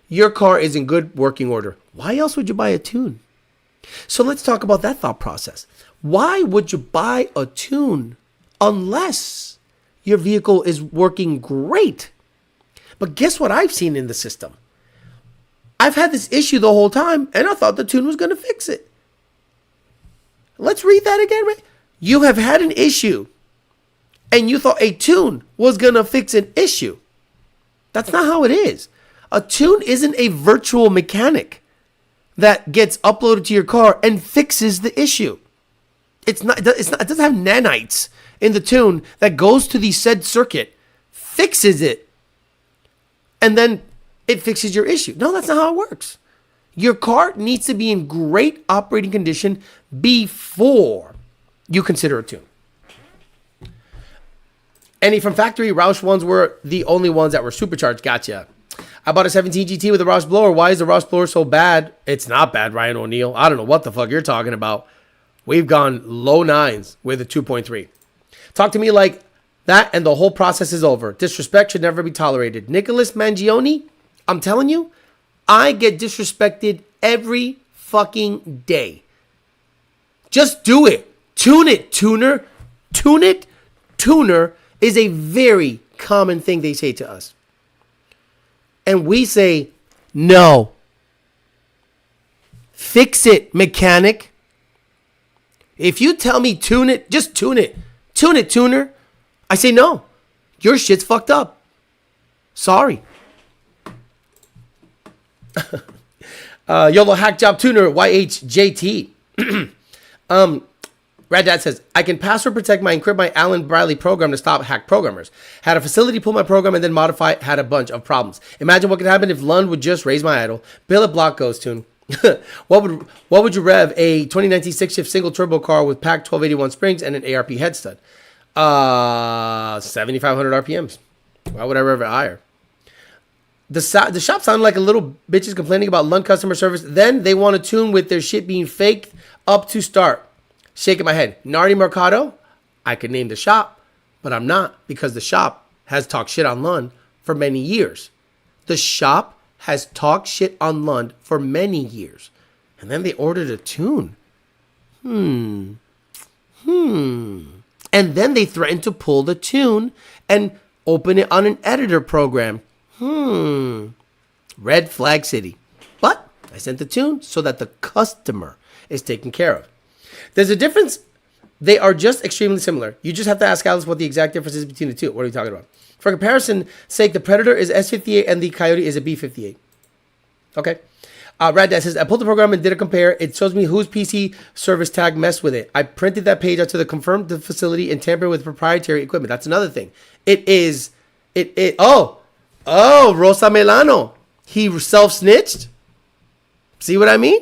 your car is in good working order. Why else would you buy a tune? So let's talk about that thought process. Why would you buy a tune unless your vehicle is working great? But guess what I've seen in the system? I've had this issue the whole time, and I thought the tune was going to fix it. Let's read that again, right? You have had an issue, and you thought a tune was going to fix an issue. That's not how it is. A tune isn't a virtual mechanic that gets uploaded to your car and fixes the issue. It doesn't have nanites in the tune that goes to the said circuit, fixes it, and then it fixes your issue. No, that's not how it works. Your car needs to be in great operating condition before you consider a tune. Any from factory, Roush ones were the only ones that were supercharged. Gotcha. I bought a 17 GT with a Roush blower. Why is the Roush blower so bad? It's not bad, Ryan O'Neill. I don't know what the fuck you're talking about. We've gone low 9s with a 2.3. Talk to me like that and the whole process is over. Disrespect should never be tolerated. Nicholas Mangione, I'm telling you, I get disrespected every fucking day. Just do it. Tune it, tuner. Tune it, tuner is a very common thing they say to us. And we say, no. Fix it, mechanic. If you tell me tune it, just tune it. Tune it, tuner. I say, no. Your shit's fucked up. Sorry. YOLO Hack Job Tuner, YHJT. Rad Dad says, I can password protect my encrypt my Allen Bradley program to stop hack programmers. Had a facility pull my program and then modify it, had a bunch of problems. Imagine what could happen if Lund would just raise my idle. Billet block goes tune. What would you rev a 2019 6-shift single turbo car with packed 1281 springs and an ARP head stud? 7,500 RPMs. Why would I rev it higher? The shop sounded like a little bitches complaining about Lund customer service. Then they want to tune with their shit being faked up to start. Shaking my head. Nardi Mercado? I could name the shop, but I'm not, because the shop has talked shit on Lund for many years. The shop has talked shit on Lund for many years. And then they ordered a tune. And then they threatened to pull the tune and open it on an editor program. Red flag city. But I sent the tune so that the customer is taken care of. There's a difference. They are just extremely similar. You just have to ask Alice what the exact difference is between the two. What are we talking about? For comparison sake, the Predator is S58 and the Coyote is a B58. Okay. Rad Dad says, I pulled the program and did a compare. It shows me whose PC service tag messed with it. I printed that page out to the confirmed the facility and tampered with proprietary equipment. That's another thing. Oh, Rosa Melano. He self-snitched. See what I mean?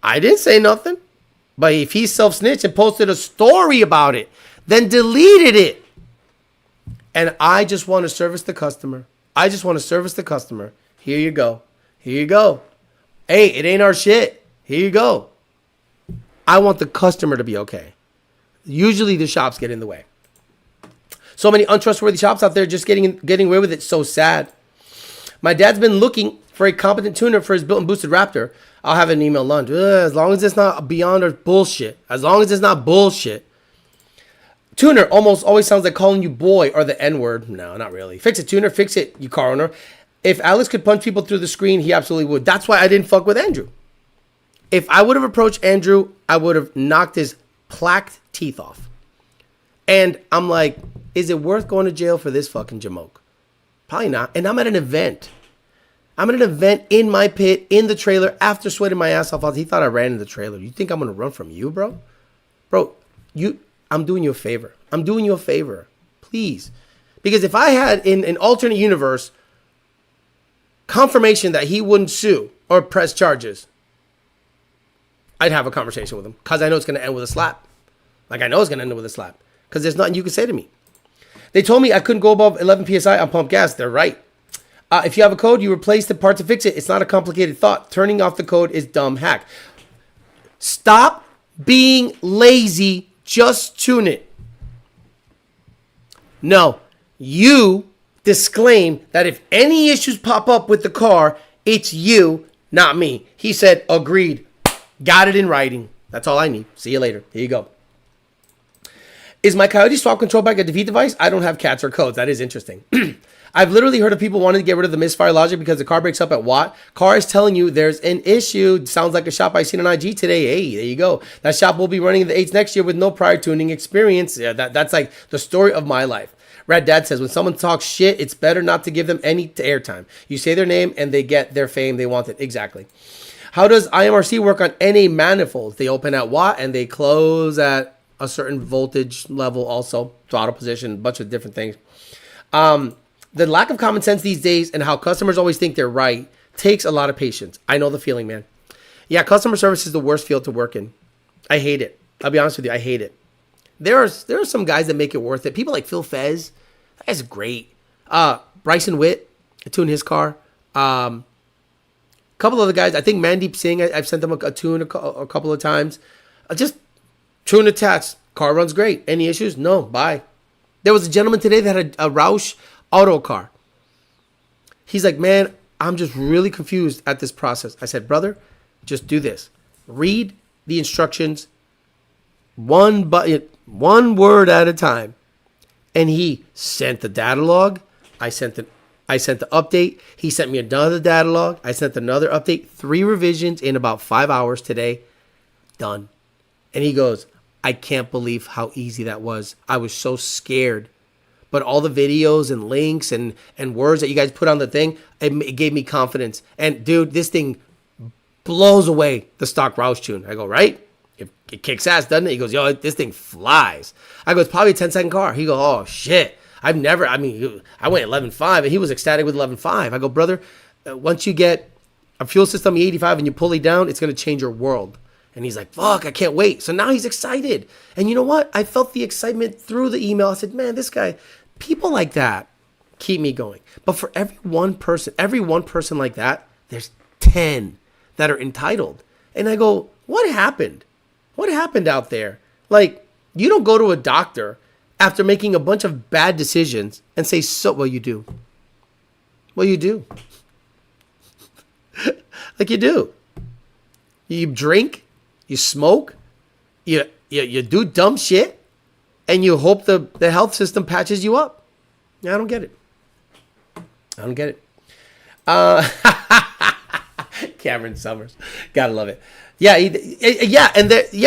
I didn't say nothing. But if he self-snitched and posted a story about it, then deleted it. And I just want to service the customer. Here you go. Hey, it ain't our shit. Here you go. I want the customer to be okay. Usually the shops get in the way. So many untrustworthy shops out there just getting away with it. So sad. My dad's been looking for a competent tuner for his built and boosted Raptor. I'll have an email Lund. As long as it's not beyond or bullshit. Tuner almost always sounds like calling you boy or the N-word. No, not really. Fix it, tuner. Fix it, you car owner. If Alex could punch people through the screen, he absolutely would. That's why I didn't fuck with Andrew. If I would have approached Andrew, I would have knocked his plaqued teeth off. And I'm like, is it worth going to jail for this fucking jamoke? Probably not. And I'm at an event. In my pit, in the trailer, after sweating my ass off. He thought I ran in the trailer. You think I'm going to run from you, bro? Bro, I'm doing you a favor. Please. Because if I had, in an alternate universe, confirmation that he wouldn't sue or press charges, I'd have a conversation with him. Because I know it's going to end with a slap. Because there's nothing you can say to me. They told me I couldn't go above 11 PSI on pump gas. They're right. If you have a code, you replace the part to fix it. It's not a complicated thought. Turning off the code is dumb hack. Stop being lazy. Just tune it. No, you disclaim that if any issues pop up with the car, it's you, not me. He said, agreed. Got it in writing. That's all I need. See you later. Here you go. Is my Coyote swap control bike a defeat device? I don't have cats or codes. That is interesting. I've literally heard of people wanting to get rid of the misfire logic because the car breaks up at watt. Car is telling you there's an issue. Sounds like a shop I seen on IG today. Hey, there you go. That shop will be running in the 8s next year with no prior tuning experience. Yeah, that's like the story of my life. Rad Dad says, when someone talks shit, it's better not to give them any airtime. You say their name and they get their fame. They want it. Exactly. How does IMRC work on NA manifolds? They open at watt and they close at a certain voltage level also. Throttle position, a bunch of different things. The lack of common sense these days and how customers always think they're right takes a lot of patience. I know the feeling, man. Yeah, customer service is the worst field to work in. I hate it. I'll be honest with you. I hate it. There are some guys that make it worth it. People like Phil Fez. That guy's great. Bryson Witt. I tuned his car. A couple other guys. I think Mandeep Singh. I've sent them a tune a couple of times. Just tune attached. Car runs great. Any issues? No. Bye. There was a gentleman today that had a Roush auto car. He's like, man, I'm just really confused at this process. I said, brother, just do this. Read the instructions one word at a time. And he sent the data log. I sent the update. He sent me another data log. I sent another update. 3 revisions in about 5 hours today. Done. And he goes, I can't believe how easy that was. I was so scared. But all the videos and links and words that you guys put on the thing, it gave me confidence. And dude, this thing blows away the stock Roush tune. I go, right? It kicks ass, doesn't it? He goes, yo, this thing flies. I go, it's probably a 10-second car. He goes, oh, shit. I went 11.5, and he was ecstatic with 11.5. I go, brother, once you get a fuel system E85 and you pull it down, it's going to change your world. And he's like, fuck, I can't wait. So now he's excited. And you know what? I felt the excitement through the email. I said, man, this guy, people like that keep me going. But for every one person like that, there's 10 that are entitled. And I go, what happened? What happened out there? Like, you don't go to a doctor after making a bunch of bad decisions and say, well, you do. Well, you do. Like you do. You drink, you smoke, you do dumb shit, and you hope the health system patches you up. I don't get it. I don't get it. Cameron Summers. Gotta love it. Yeah,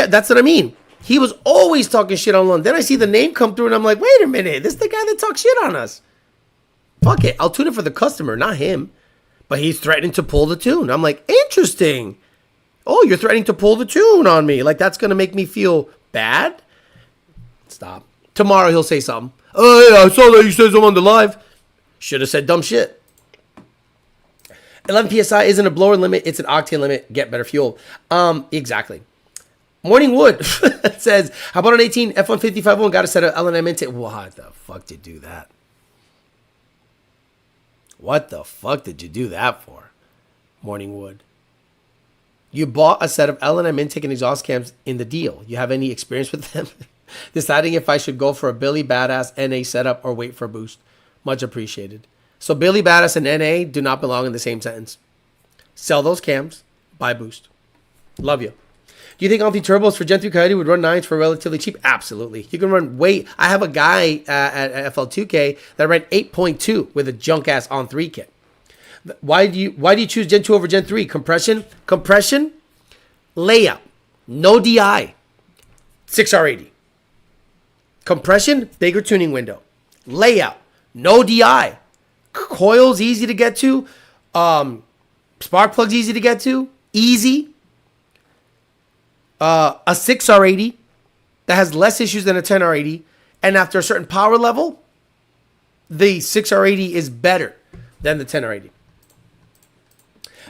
that's what I mean. He was always talking shit on Lund. Then I see the name come through, and I'm like, wait a minute. This is the guy that talks shit on us. Fuck it. I'll tune it for the customer, not him. But he's threatening to pull the tune. I'm like, interesting. Oh, you're threatening to pull the tune on me. Like, that's going to make me feel bad? Stop. Tomorrow he'll say something. Oh, yeah, I saw that you said something on the live. Should have said dumb shit. 11 PSI isn't a blower limit. It's an octane limit. Get better fuel. Exactly. Morning Wood says, how about an 18 F-150-51? Got a set of L&M intake. What the fuck did you do that? What the fuck did you do that for? Morning Wood. You bought a set of L&M intake and exhaust cams in the deal. You have any experience with them? Deciding if I should go for a Billy Badass NA setup or wait for a boost. Much appreciated. So Billy Badass and NA do not belong in the same sentence. Sell those cams, buy boost. Love you. Do you think Alti turbos for Gen 3 Coyote would run 9s for relatively cheap? Absolutely. You can run I have a guy at FL2K that ran 8.2 with a junk ass on 3 kit. Why do you choose Gen 2 over Gen 3? Compression, layup, no DI, 6R80. Compression, bigger tuning window. Layout, no DI. Coils easy to get to. Spark plugs easy to get to. Easy. A 6R80 that has less issues than a 10R80. And after a certain power level, the 6R80 is better than the 10R80.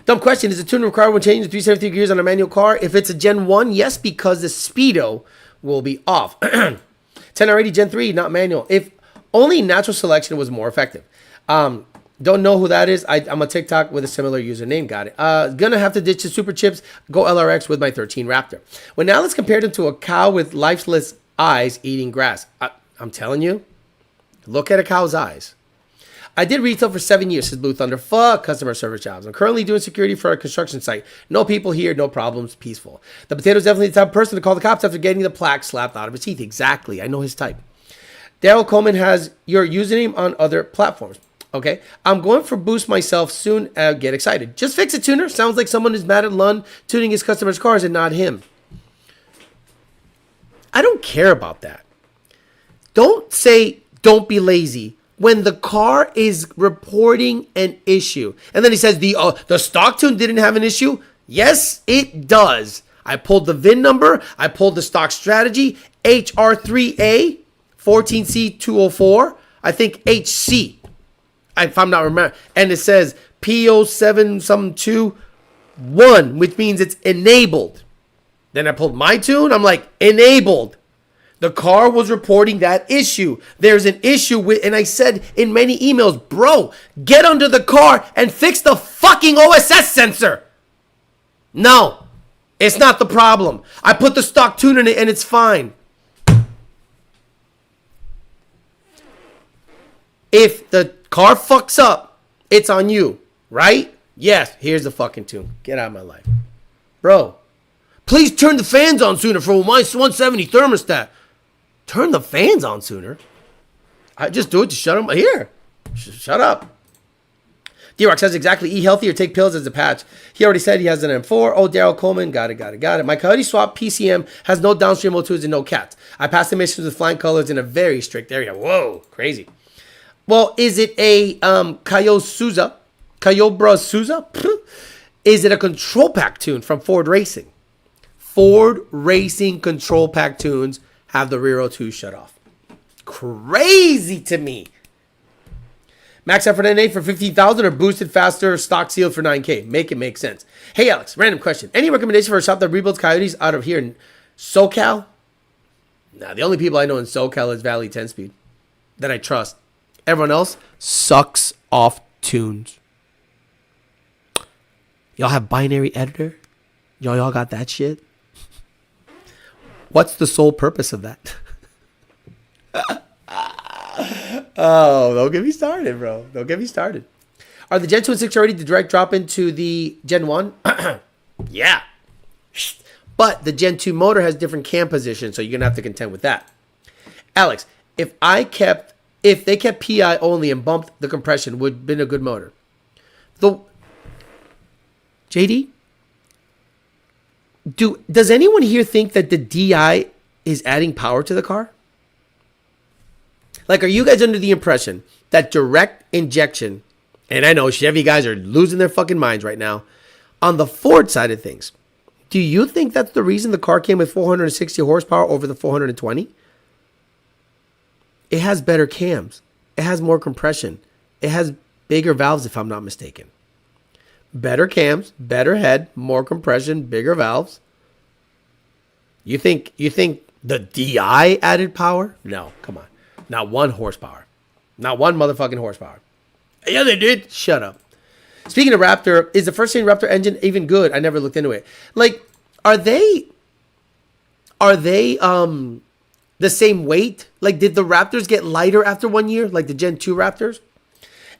Dumb question. Is the tuning required when changing the 373 gears on a manual car? If it's a Gen 1, yes, because the speedo will be off. 10R80 Gen 3, not manual. If only natural selection was more effective. Don't know who that is. I'm a TikTok with a similar username. Got it. Gonna have to ditch the super chips. Go LRX with my 13 Raptor. Well, now let's compare them to a cow with lifeless eyes eating grass. I'm telling you, look at a cow's eyes. I did retail for 7 years, says Blue Thunder. Fuck customer service jobs. I'm currently doing security for a construction site. No people here, no problems, peaceful. The potato's definitely the type of person to call the cops after getting the plaque slapped out of his teeth. Exactly. I know his type. Daryl Coleman has your username on other platforms. Okay. I'm going for boost myself soon. Get excited. Just fix it, tuner. Sounds like someone is mad at Lund tuning his customers' cars and not him. I don't care about that. Don't say, don't be lazy when the car is reporting an issue. And then he says, the stock tune didn't have an issue. Yes, it does. I pulled the VIN number. I pulled the stock strategy. HR3A, 14C204. I think HC. If I'm not remembering. And it says P0721, which means it's enabled. Then I pulled my tune. I'm like, enabled. The car was reporting that issue. There's an issue with, and I said in many emails, bro, get under the car and fix the fucking OSS sensor. No, it's not the problem. I put the stock tune in it and it's fine. If the car fucks up, it's on you, right? Yes, here's the fucking tune. Get out of my life. Bro, please turn the fans on sooner for my 170 thermostat. Turn the fans on sooner. I just do it to shut them. Here, shut up. D-Rock says exactly. Eat healthy or take pills as a patch. He already said he has an M4. Oh, Daryl Coleman. Got it. My Coyote Swap PCM has no downstream O2s and no cats. I passed the missions with flying colors in a very strict area. Whoa, crazy. Well, is it a Cayobra Souza? Is it a control pack tune from Ford Racing? Ford Racing Control Pack tunes have the rear O2 shut off. Crazy to me. Max effort NA for 15,000 or boosted faster stock sealed for 9K. Make it make sense. Hey Alex, random question. Any recommendation for a shop that rebuilds Coyotes out of here in SoCal? Nah, the only people I know in SoCal is Valley 10 Speed that I trust. Everyone else sucks off tunes. Y'all have binary editor? Y'all got that shit? What's the sole purpose of that? Oh, don't get me started, bro. Don't get me started. Are the Gen 2 and 6 already the direct drop into the Gen 1? Yeah. But the Gen 2 motor has different cam positions, so you're going to have to contend with that. Alex, if they kept PI only and bumped the compression, would have been a good motor. JD? Does anyone here think that the DI is adding power to the car? Like, are you guys under the impression that direct injection, and I know Chevy guys are losing their fucking minds right now, on the Ford side of things, do you think that's the reason the car came with 460 horsepower over the 420? It has better cams. It has more compression. It has bigger valves, if I'm not mistaken. Better cams, better head, more compression, bigger valves. You think the DI added power? No, come on. Not one horsepower. Not one motherfucking horsepower. Yeah, they did. Shut up. Speaking of Raptor, is the first gen Raptor engine even good? I never looked into it. Like, are they the same weight? Like, did the Raptors get lighter after 1 year? Like the Gen 2 Raptors?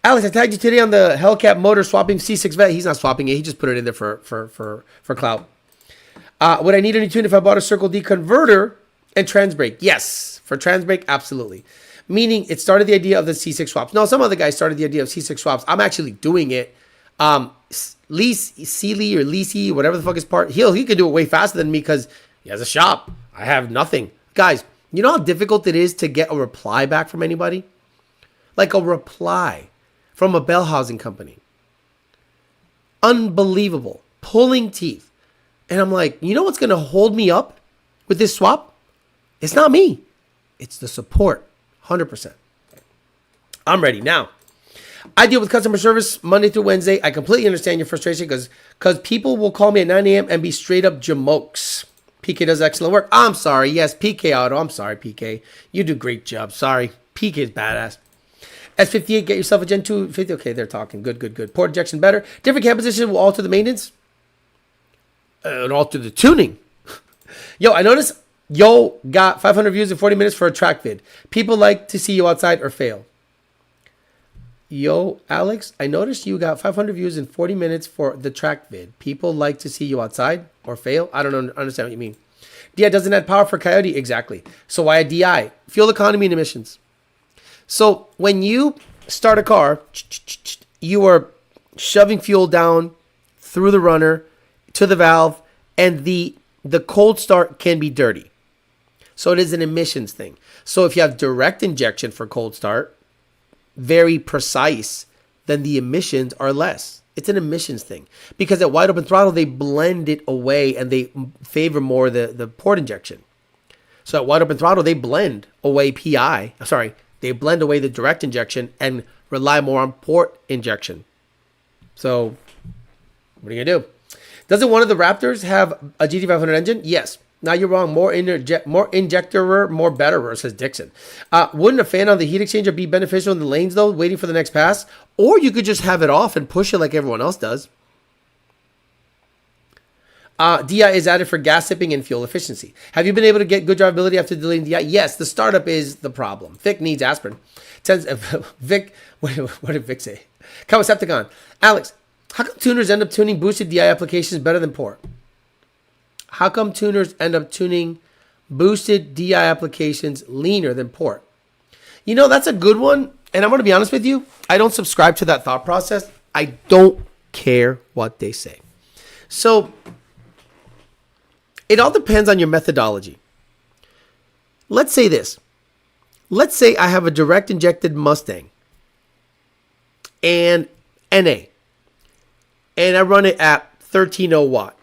Alex, I tagged you today on the Hellcat motor swapping C6 vet. He's not swapping it. He just put it in there for clout. Would I need a new tune if I bought a Circle D converter and trans brake? Yes. For trans brake, absolutely. Meaning it started the idea of the C6 swaps. No, some other guys started the idea of C6 swaps. I'm actually doing it. Sealy or Leasey, whatever the fuck his part, he could do it way faster than me because he has a shop. I have nothing. Guys, you know how difficult it is to get a reply back from anybody? Like a reply from a bell housing company. Unbelievable. Pulling teeth. And I'm like, you know what's going to hold me up with this swap? It's not me. It's the support. 100%. I'm ready now. I deal with customer service Monday through Wednesday. I completely understand your frustration because people will call me at 9 a.m. and be straight up jamokes. PK does excellent work. I'm sorry. Yes, PK Auto. I'm sorry, PK. You do great job. Sorry. PK is badass. S58, get yourself a Gen 250. Okay, they're talking. Good. Port injection better. Different cam position will alter the maintenance. And alter the tuning. Yo, I noticed got 500 views in 40 minutes for a track vid. People like to see you outside or fail. Yo, Alex, I noticed you got 500 views in 40 minutes for the track vid. People like to see you outside or fail? I don't understand what you mean. DI doesn't add power for Coyote? Exactly. So why a DI? Fuel economy and emissions. So when you start a car, you are shoving fuel down through the runner to the valve, and the cold start can be dirty. So it is an emissions thing. So if you have direct injection for cold start, very precise, then the emissions are less. It's an emissions thing. Because at wide open throttle, they blend it away and they favor more the port injection. So at wide open throttle, they blend away PI. Sorry, they blend away the direct injection and rely more on port injection. So what are you going to do? Doesn't one of the Raptors have a GT500 engine? Yes. Now you're wrong. More injector, more betterer, says Dixon. Wouldn't a fan on the heat exchanger be beneficial in the lanes, though, waiting for the next pass? Or you could just have it off and push it like everyone else does. DI is added for gas sipping and fuel efficiency. Have you been able to get good drivability after deleting DI? Yes, the startup is the problem. Vic needs aspirin. Vic, what did Vic say? Kawasepticon. Alex, how come tuners end up tuning boosted DI applications better than port? How come tuners end up tuning boosted DI applications leaner than port? You know, that's a good one. And I'm going to be honest with you. I don't subscribe to that thought process. I don't care what they say. So it all depends on your methodology. Let's say this. Let's say I have a direct injected Mustang and NA. And I run it at 1300 watt.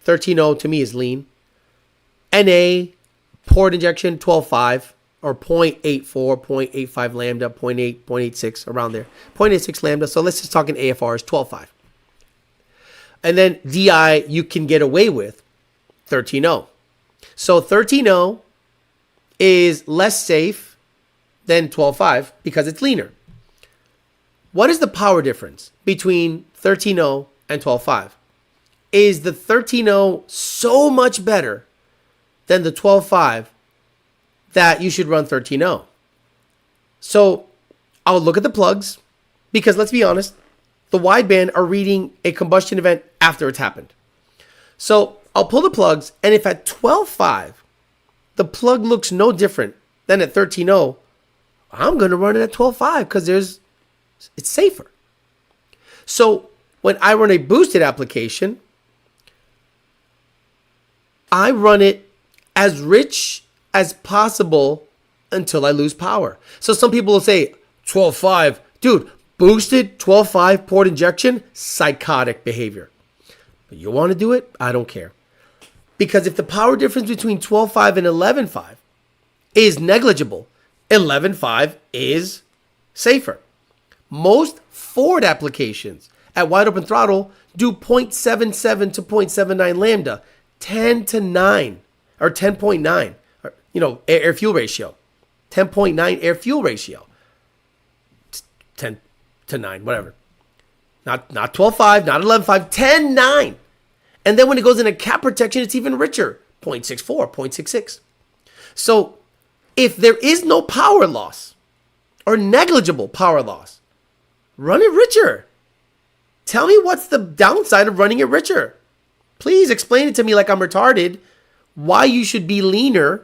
13.0 to me is lean. NA, port injection, 12.5 or 0.84, 0.85 lambda, 0.8, 0.86, around there. 0.86 lambda. So let's just talk in AFR is 12.5. And then DI, you can get away with 13.0. So 13.0 is less safe than 12.5 because it's leaner. What is the power difference between 13.0 and 12.5? Is the 13.0 so much better than the 12.5 that you should run 13.0? So I'll look at the plugs because let's be honest, the wideband are reading a combustion event after it's happened. So I'll pull the plugs, and if at 12.5 the plug looks no different than at 13.0, I'm going to run it at 12.5 because it's safer. So when I run a boosted application, I run it as rich as possible until I lose power. So some people will say 12.5, dude, boosted 12.5 port injection, psychotic behavior. But you want to do it? I don't care. Because if the power difference between 12.5 and 11.5 is negligible, 11.5 is safer. Most Ford applications at wide open throttle do 0.77 to 0.79 lambda, 10 to 9 or 10.9, or, air fuel ratio, 10.9 air fuel ratio, 10 to 9, whatever. Not 12.5, not 11.5, 10.9. And then when it goes into cap protection, it's even richer, 0.64, 0.66. So if there is no power loss or negligible power loss, run it richer. Tell me what's the downside of running it richer. Please explain it to me like I'm retarded, why you should be leaner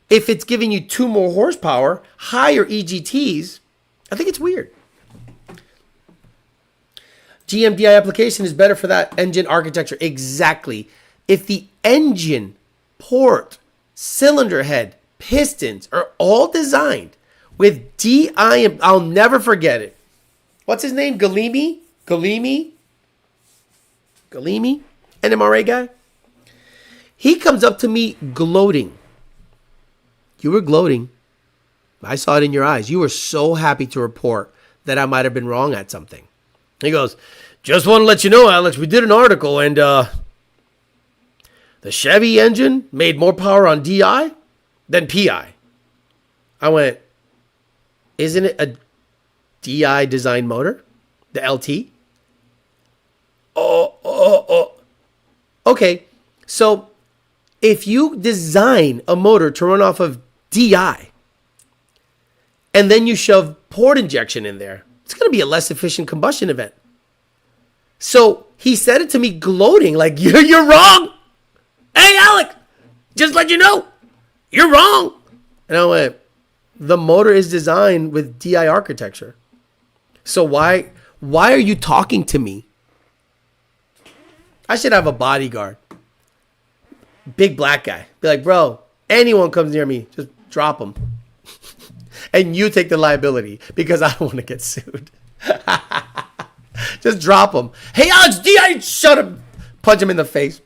if it's giving you 2 more horsepower, higher EGTs. I think it's weird. GMDI application is better for that engine architecture. Exactly. If the engine, port, cylinder head, pistons are all designed with DI, I'll never forget it. What's his name? Galimi? NMRA guy? He comes up to me gloating. You were gloating. I saw it in your eyes. You were so happy to report that I might have been wrong at something. He goes, just want to let you know, Alex, we did an article and the Chevy engine made more power on DI than PI. I went, isn't it a DI design motor? The LT? Oh. Okay, so if you design a motor to run off of DI and then you shove port injection in there, it's going to be a less efficient combustion event. So he said it to me gloating, like, you're wrong. Hey, Alec, just let you know, you're wrong. And I went, the motor is designed with DI architecture. So why are you talking to me? I should have a bodyguard. Big black guy. Be like, bro, anyone comes near me, just drop them. And you take the liability because I don't want to get sued. Just drop them. Hey, Alex, DI, shut him. Punch him in the face.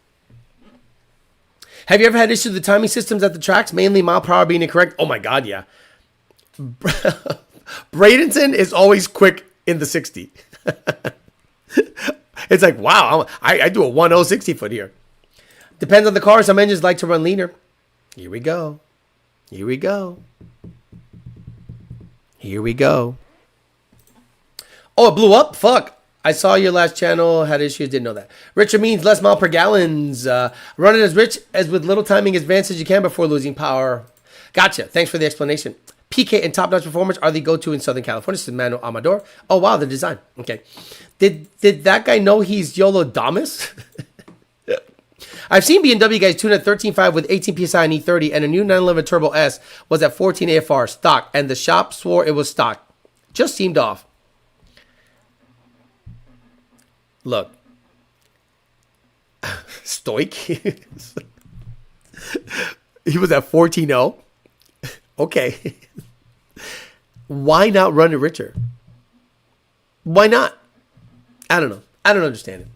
Have you ever had issues with the timing systems at the tracks? Mainly mile per hour being incorrect? Oh my God, yeah. Bradenton is always quick in the 60. It's like, wow, I do a 1.0 60 foot here. Depends on the car. Some engines like to run leaner. Here we go. Oh, it blew up? Fuck. I saw your last channel, had issues, didn't know that. Richer means less mile per gallons. Run it as rich as with little timing advance as you can before losing power. Gotcha. Thanks for the explanation. PK and top-notch performance are the go-to in Southern California. This is Manuel Amador. Oh, wow, the design. Okay. Did that guy know he's Yolo Damas? I've seen BMW guys tune at 13.5 with 18 PSI and E30, and a new 911 Turbo S was at 14 AFR stock, and the shop swore it was stock. Just seemed off. Look. Stoic. He was at 14.0. Okay. Why not run it richer? Why not? I don't know. I don't understand it.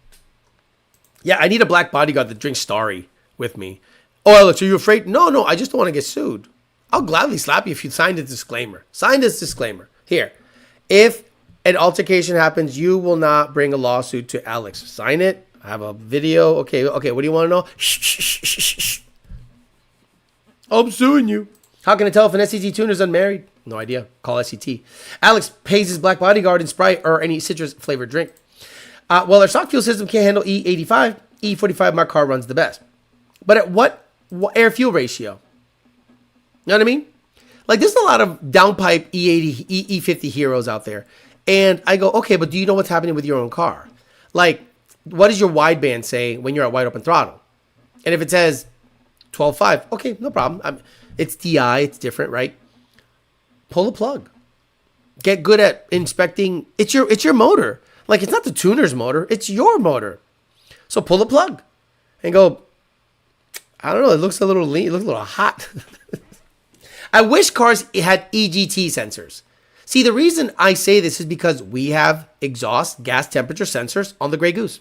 Yeah, I need a black bodyguard that drinks Starry with me. Oh, Alex, are you afraid? No, I just don't want to get sued. I'll gladly slap you if you sign this disclaimer. Sign this disclaimer. Here. If an altercation happens, you will not bring a lawsuit to Alex. Sign it. I have a video. Okay, what do you want to know? Shh. I'm suing you. How can I tell if an SCT tuner is unmarried? No idea. Call SCT. Alex pays his black bodyguard in Sprite or any citrus flavored drink. Well, our stock fuel system can't handle E85. E45, my car runs the best. But at what air fuel ratio? You know what I mean? Like, there's a lot of downpipe E80, E50 heroes out there. And I go, okay, but do you know what's happening with your own car? Like, what does your wideband say when you're at wide open throttle? And if it says 12.5, okay, no problem. It's DI, it's different, right? Pull the plug. Get good at inspecting. It's your motor. Like, it's not the tuner's motor, it's your motor. So pull the plug and go, I don't know, it looks a little lean, it looks a little hot. I wish cars had EGT sensors. See, the reason I say this is because we have exhaust gas temperature sensors on the Grey Goose.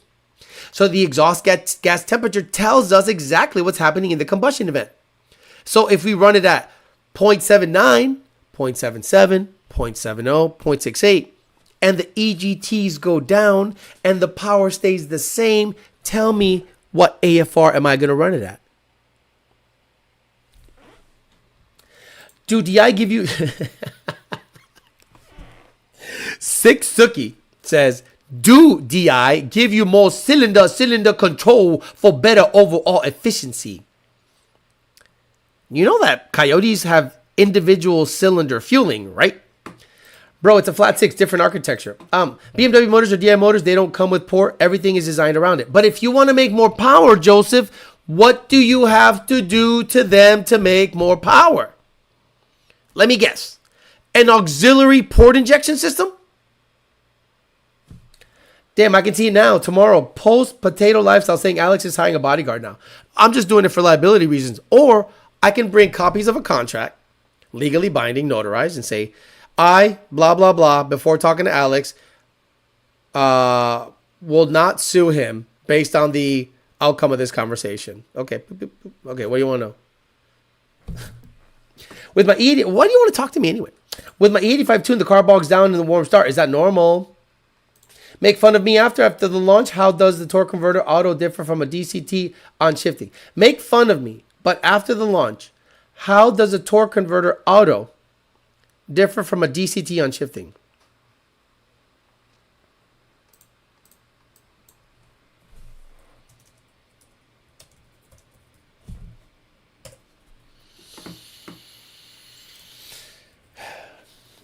So the exhaust gas temperature tells us exactly what's happening in the combustion event. So if we run it at 0.79, 0.77, 0.70, 0.68, and the EGTs go down and the power stays the same, tell me what AFR am I going to run it at? Do DI give you... Six Suki says, do DI give you more cylinder control for better overall efficiency? You know that Coyotes have individual cylinder fueling, right? Bro, it's a flat six, different architecture. BMW motors or DI motors, they don't come with port. Everything is designed around it. But if you want to make more power, Joseph, what do you have to do to them to make more power? Let me guess. An auxiliary port injection system? Damn, I can see it now. Tomorrow, Post Potato Lifestyle saying Alex is hiring a bodyguard now. I'm just doing it for liability reasons. Or I can bring copies of a contract, legally binding, notarized, and say, I, blah, blah, blah, before talking to Alex, will not sue him based on the outcome of this conversation. Okay. Okay, what do you want to know? With my E80, why do you want to talk to me anyway? With my E85 tune, the car bogs down in the warm start. Is that normal? Make fun of me after the launch. How does the torque converter auto differ from a DCT on shifting? Make fun of me, but after the launch, how does a torque converter auto differ from a DCT on shifting?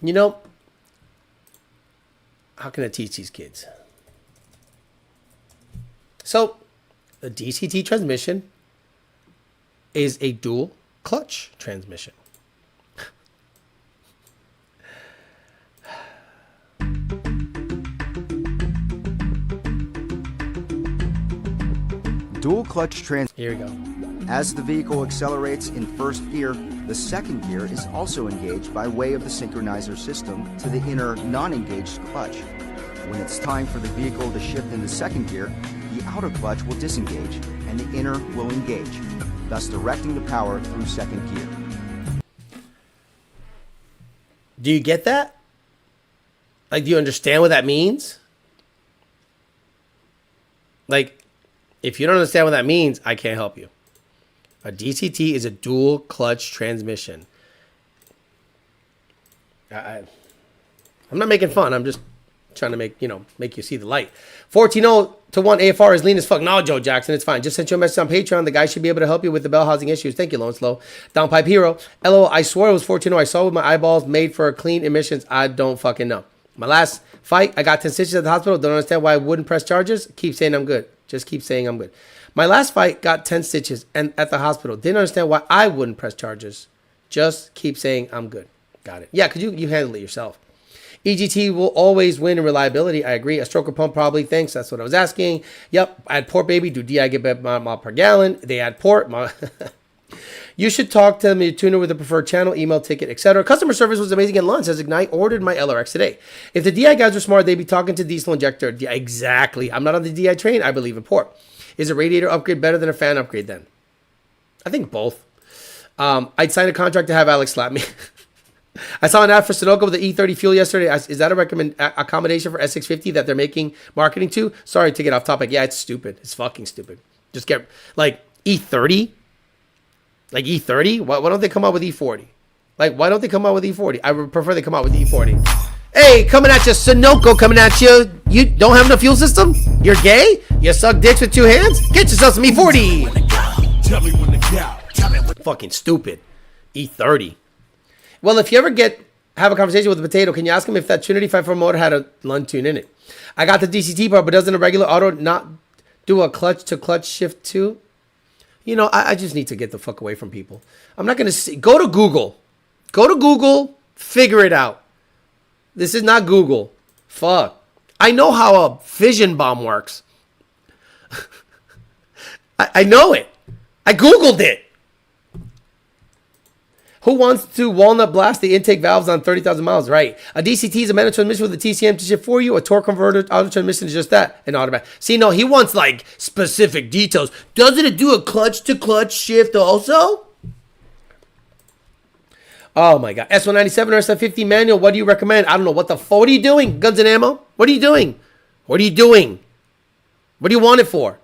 You know, how can I teach these kids? So, the DCT transmission is a dual clutch transmission. Dual clutch Here we go. As the vehicle accelerates in first gear, the second gear is also engaged by way of the synchronizer system to the inner non-engaged clutch. When it's time for the vehicle to shift into second gear, the outer clutch will disengage and the inner will engage, thus directing the power through second gear. Do you get that? Like, do you understand what that means? Like, if you don't understand what that means, I can't help you. A DCT is a dual clutch transmission. I'm not making fun. I'm just trying to make you see the light. 14-0 to 1 AFR is lean as fuck. No, Joe Jackson, it's fine. Just sent you a message on Patreon. The guy should be able to help you with the bell housing issues. Thank you, Lone Slow. Downpipe Hero. LO, I swore it was 14-0. I saw with my eyeballs made for clean emissions. I don't fucking know. My last fight, I got 10 stitches at the hospital. Don't understand why I wouldn't press charges. Keep saying I'm good. Just keep saying I'm good. My last fight got 10 stitches and at the hospital. Didn't understand why I wouldn't press charges. Just keep saying I'm good. Got it. Yeah, because you handle it yourself. EGT will always win in reliability. I agree. A stroker pump probably. Thanks. That's what I was asking. Yep. Add port, baby. Do DI get mile per gallon? They add port. You should talk to the tuner with a preferred channel, email, ticket, etc. Customer service was amazing at Lund. Says Ignite ordered my LRX today. If the DI guys were smart, they'd be talking to diesel injector. Exactly. I'm not on the DI train. I believe in port. Is a radiator upgrade better than a fan upgrade then? I think both. I'd sign a contract to have Alex slap me. I saw an ad for Sunoco with the E30 Fuel yesterday. Is that a accommodation for S650 that they're making marketing to? Sorry to get off topic. Yeah, it's stupid. It's fucking stupid. Just get, like, E30? Like E30? Why don't they come out with E40? Like, why don't they come out with E40? I would prefer they come out with E40. Hey, coming at you, Sunoco coming at you. You don't have enough fuel system? You're gay? You suck dicks with 2 hands? Get yourself some E40. Tell me when to go. Fucking stupid. E30. Well, if you ever have a conversation with a potato, can you ask him if that Trinity 5.4 motor had a Lund tune in it? I got the DCT part, but doesn't a regular auto not do a clutch-to-clutch shift too? You know, I just need to get the fuck away from people. I'm not going to see. Go to Google. Go to Google. Figure it out. This is not Google. Fuck. I know how a fission bomb works. I know it. I Googled it. Who wants to walnut blast the intake valves on 30,000 miles? Right. A DCT is a manual transmission with a TCM to shift for you. A torque converter auto transmission is just that. An automatic. See, no, he wants like specific details. Doesn't it do a clutch to clutch shift also? Oh my God. S197 or S150 manual. What do you recommend? I don't know. What the fuck? What are you doing? Guns and ammo? What are you doing? What are you doing? What do you want it for?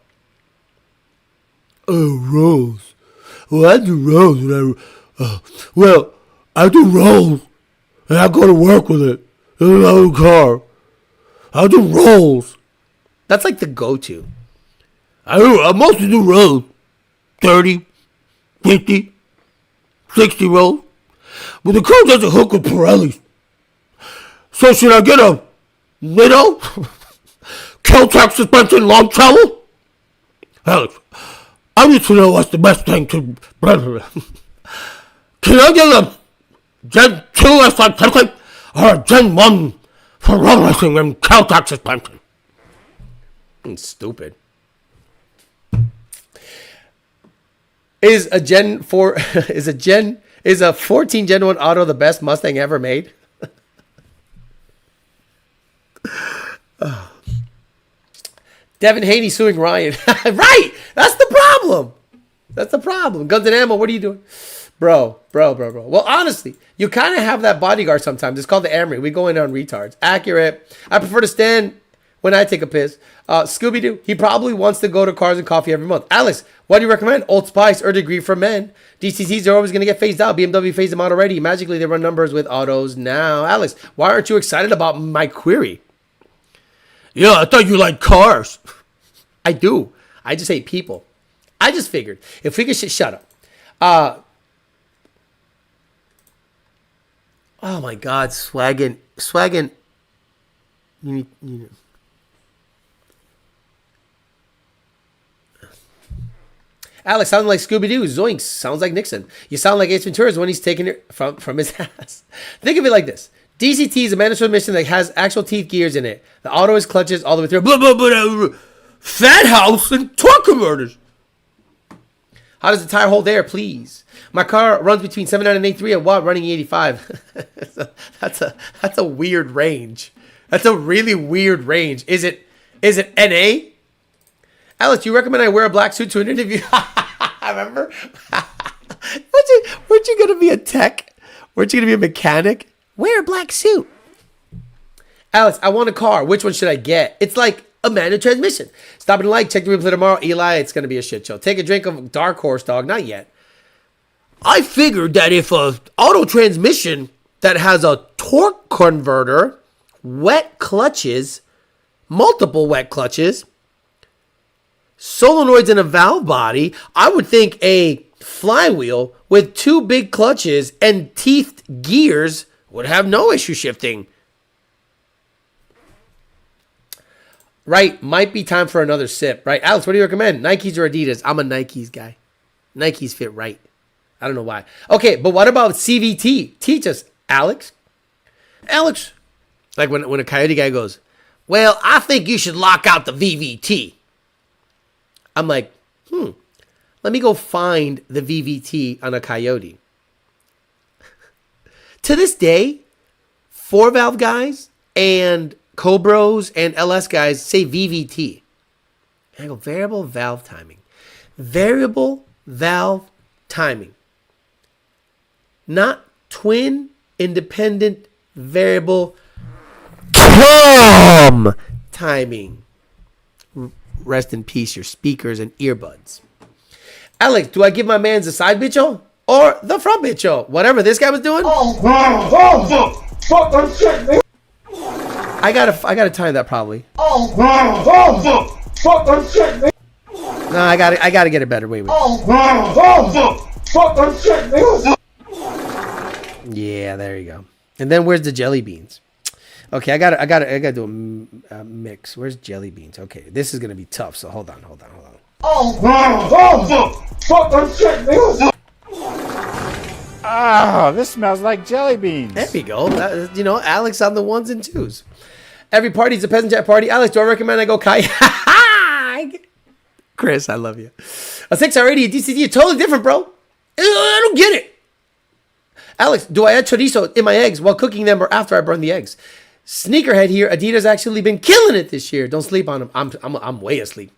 Oh, rolls. Well, I do rolls when I do rolls, and I go to work with it in my own car. I do rolls. That's like the go-to. I mostly do rolls. 30, 50, 60 rolls. But the car doesn't hook with Pirellis. So should I get a Kel-Tac suspension long travel? Alex, I need to know what's the best thing to... Can I get a Gen 2 S5 template or a Gen 1 for road racing and Kel-Tac suspension? It's stupid. Is a 14 Gen 1 auto the best Mustang ever made? Devin Haney suing Ryan. Right! That's the problem. That's the problem. Guns and ammo, what are you doing? Bro. Well, honestly, you kind of have that bodyguard sometimes. It's called the AMRI. We go in on retards. Accurate. I prefer to stand when I take a piss. Scooby-Doo, he probably wants to go to Cars and Coffee every month. Alex, what do you recommend? Old Spice or Degree for men? DCTs are always going to get phased out. BMW phased them out already. Magically, they run numbers with autos now. Alex, why aren't you excited about my query? Yeah, I thought you liked cars. I do. I just hate people. I just figured if we could shut up. Oh my God, swaggin'. You need. Alex, sounds like Scooby-Doo. Zoinks, sounds like Nixon. You sound like Ace Ventura when he's taking it from his ass. Think of it like this. DCT is a manual transmission that has actual teeth gears in it. The auto is clutches all the way through. Fathouse and torque converters. How does the tire hold air, please? My car runs between 79 and 83 at watt, running 85. That's a weird range. That's a really weird range. Is it NA? Alex, you recommend I wear a black suit to an interview? Remember? Weren't you going to be a tech? Weren't you going to be a mechanic? Wear a black suit. Alex, I want a car. Which one should I get? It's like a manual transmission. Stop and like. Check the replay tomorrow. Eli, it's going to be a shit show. Take a drink of Dark Horse, dog. Not yet. I figured that if a auto transmission that has a torque converter, wet clutches, multiple wet clutches, solenoids and a valve body, I would think a flywheel with 2 big clutches and teethed gears would have no issue shifting. Right, might be time for another sip, right? Alex, what do you recommend? Nikes or Adidas? I'm a Nikes guy. Nikes fit right. I don't know why. Okay, but what about CVT? Teach us, Alex. Alex. Like when a Coyote guy goes, well, I think you should lock out the VVT. I'm like, let me go find the VVT on a Coyote. To this day, 4-valve guys and Cobros and LS guys say VVT. I go, variable valve timing. Variable valve timing. Not twin independent variable timing. Rest in peace, your speakers and earbuds. Alex, do I give my man's a side bitcho or the front bitcho? Whatever this guy was doing. I gotta time that probably. No, I gotta get it better. Wait. Yeah, there you go. And then where's the jelly beans? Okay, I gotta do a mix. Where's jelly beans? Okay, this is gonna be tough. So hold on. Ah, this smells like jelly beans. There we go. Alex on the ones and twos. Every party's a peasant jet party. Alex, do I recommend I go kayak? Chris, I love you. A 6R80 a DCT, totally different, bro. I don't get it. Alex, do I add chorizo in my eggs while cooking them or after I burn the eggs? Sneakerhead here. Adidas actually been killing it this year. Don't sleep on them. I'm way asleep.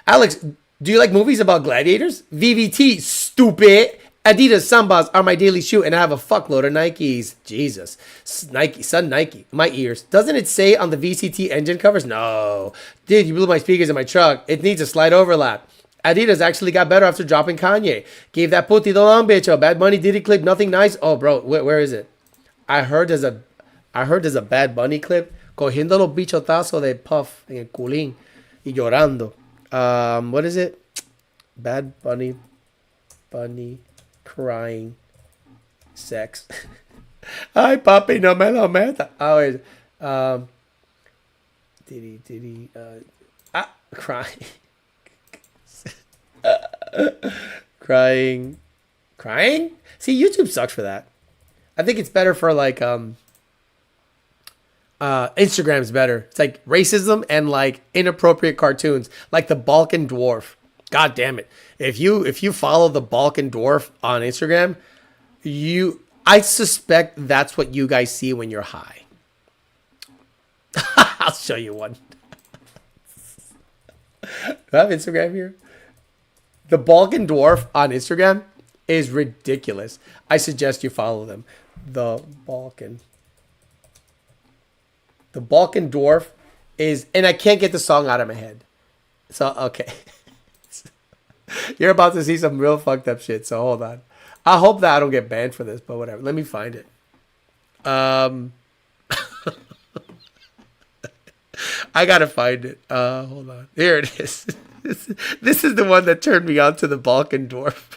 Alex, do you like movies about gladiators? VVT, stupid. Adidas Sambas are my daily shoe, and I have a fuckload of Nikes. Jesus. Nike. My ears. Doesn't it say on the VCT engine covers? No. Dude, you blew my speakers in my truck. It needs a slight overlap. Adidas actually got better after dropping Kanye. Gave that puti the long bitch. Bad Bunny did it clip. Nothing nice. Oh, bro, where is it? I heard there's a Bad Bunny clip. Cogiendo los bichotazos de Puff en el culín y llorando. What is it? Bad Bunny crying sex. Ay, papi, no me lo meta. Oh, wait. Crying. Crying? See, YouTube sucks for that. I think it's better for like Instagram's better. It's like racism and like inappropriate cartoons, like the Balkan Dwarf. God damn it! If you follow the Balkan Dwarf on Instagram, I suspect that's what you guys see when you're high. I'll show you one. Do I have Instagram here? The Balkan Dwarf on Instagram is ridiculous. I suggest you follow them. The Balkan Dwarf is, and I can't get the song out of my head. So, okay. You're about to see some real fucked up shit, so hold on. I hope that I don't get banned for this, but whatever. Let me find it. I gotta find it. Hold on. Here it is. This is the one that turned me on to the Balkan Dwarf.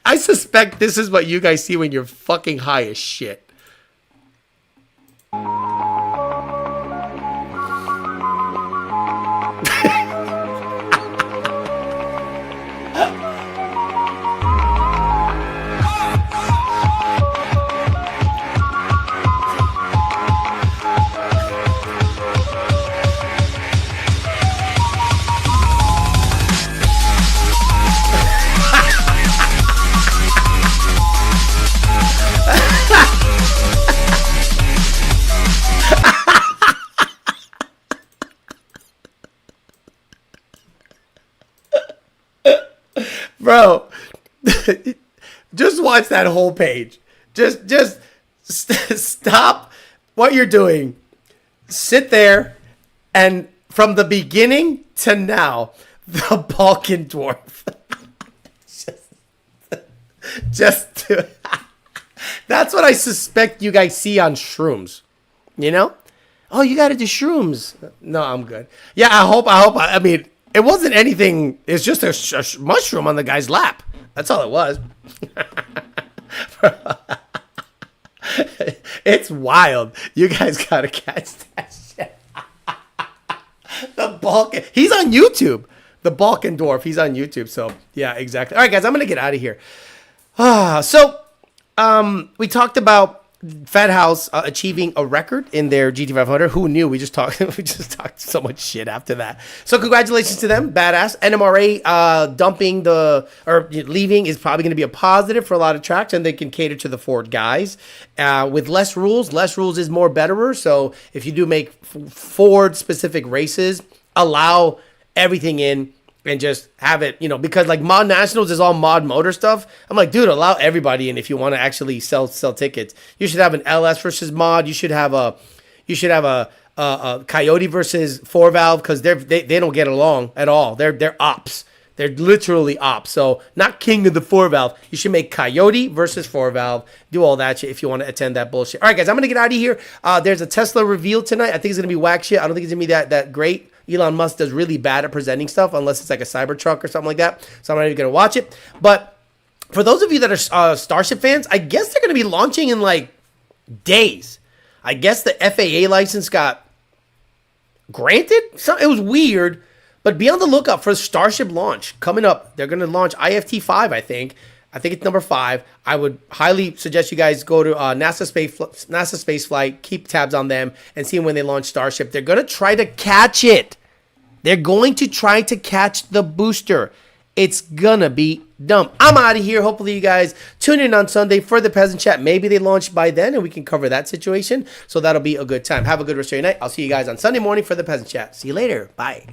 I suspect this is what you guys see when you're fucking high as shit. Bro, just watch that whole page. Just stop what you're doing. Sit there, and from the beginning to now, the Balkan Dwarf. just do it. That's what I suspect you guys see on shrooms. You know? Oh, you got to do shrooms. No, I'm good. Yeah, I mean, it wasn't anything. It's just a mushroom on the guy's lap. That's all it was. It's wild. You guys got to catch that shit. The Balkan. He's on YouTube. The Balkan Dwarf. He's on YouTube. So, yeah, exactly. All right, guys, I'm going to get out of here. We talked about Fathouse achieving a record in their GT500. Who knew? We just talked so much shit after that. So congratulations to them. Badass. NMRA leaving is probably going to be a positive for a lot of tracks, and they can cater to the Ford guys. With less rules is more betterer. So if you do make Ford specific races, allow everything in and just have it, you know, because like Mod Nationals is all mod motor stuff. I'm like, dude, allow everybody in if you want to actually sell tickets. You should have an LS versus mod. You should have a Coyote versus 4-valve because they don't get along at all. They're ops. They're literally ops. So not king of the 4-valve. You should make Coyote versus 4-valve. Do all that shit if you want to attend that bullshit. All right, guys, I'm gonna get out of here. There's a Tesla reveal tonight. I think it's gonna be whack shit. I don't think it's gonna be that great. Elon Musk does really bad at presenting stuff unless it's like a Cybertruck or something like that. So I'm not even going to watch it. But for those of you that are Starship fans, I guess they're going to be launching in like days. I guess the FAA license got granted. So it was weird. But be on the lookout for Starship launch coming up. They're going to launch IFT5, I think. I think it's number 5. I would highly suggest you guys go to NASA Spaceflight, keep tabs on them, and see when they launch Starship. They're going to try to catch it. They're going to try to catch the booster. It's going to be dumb. I'm out of here. Hopefully you guys tune in on Sunday for the Peasant Chat. Maybe they launch by then, and we can cover that situation. So that'll be a good time. Have a good rest of your night. I'll see you guys on Sunday morning for the Peasant Chat. See you later. Bye.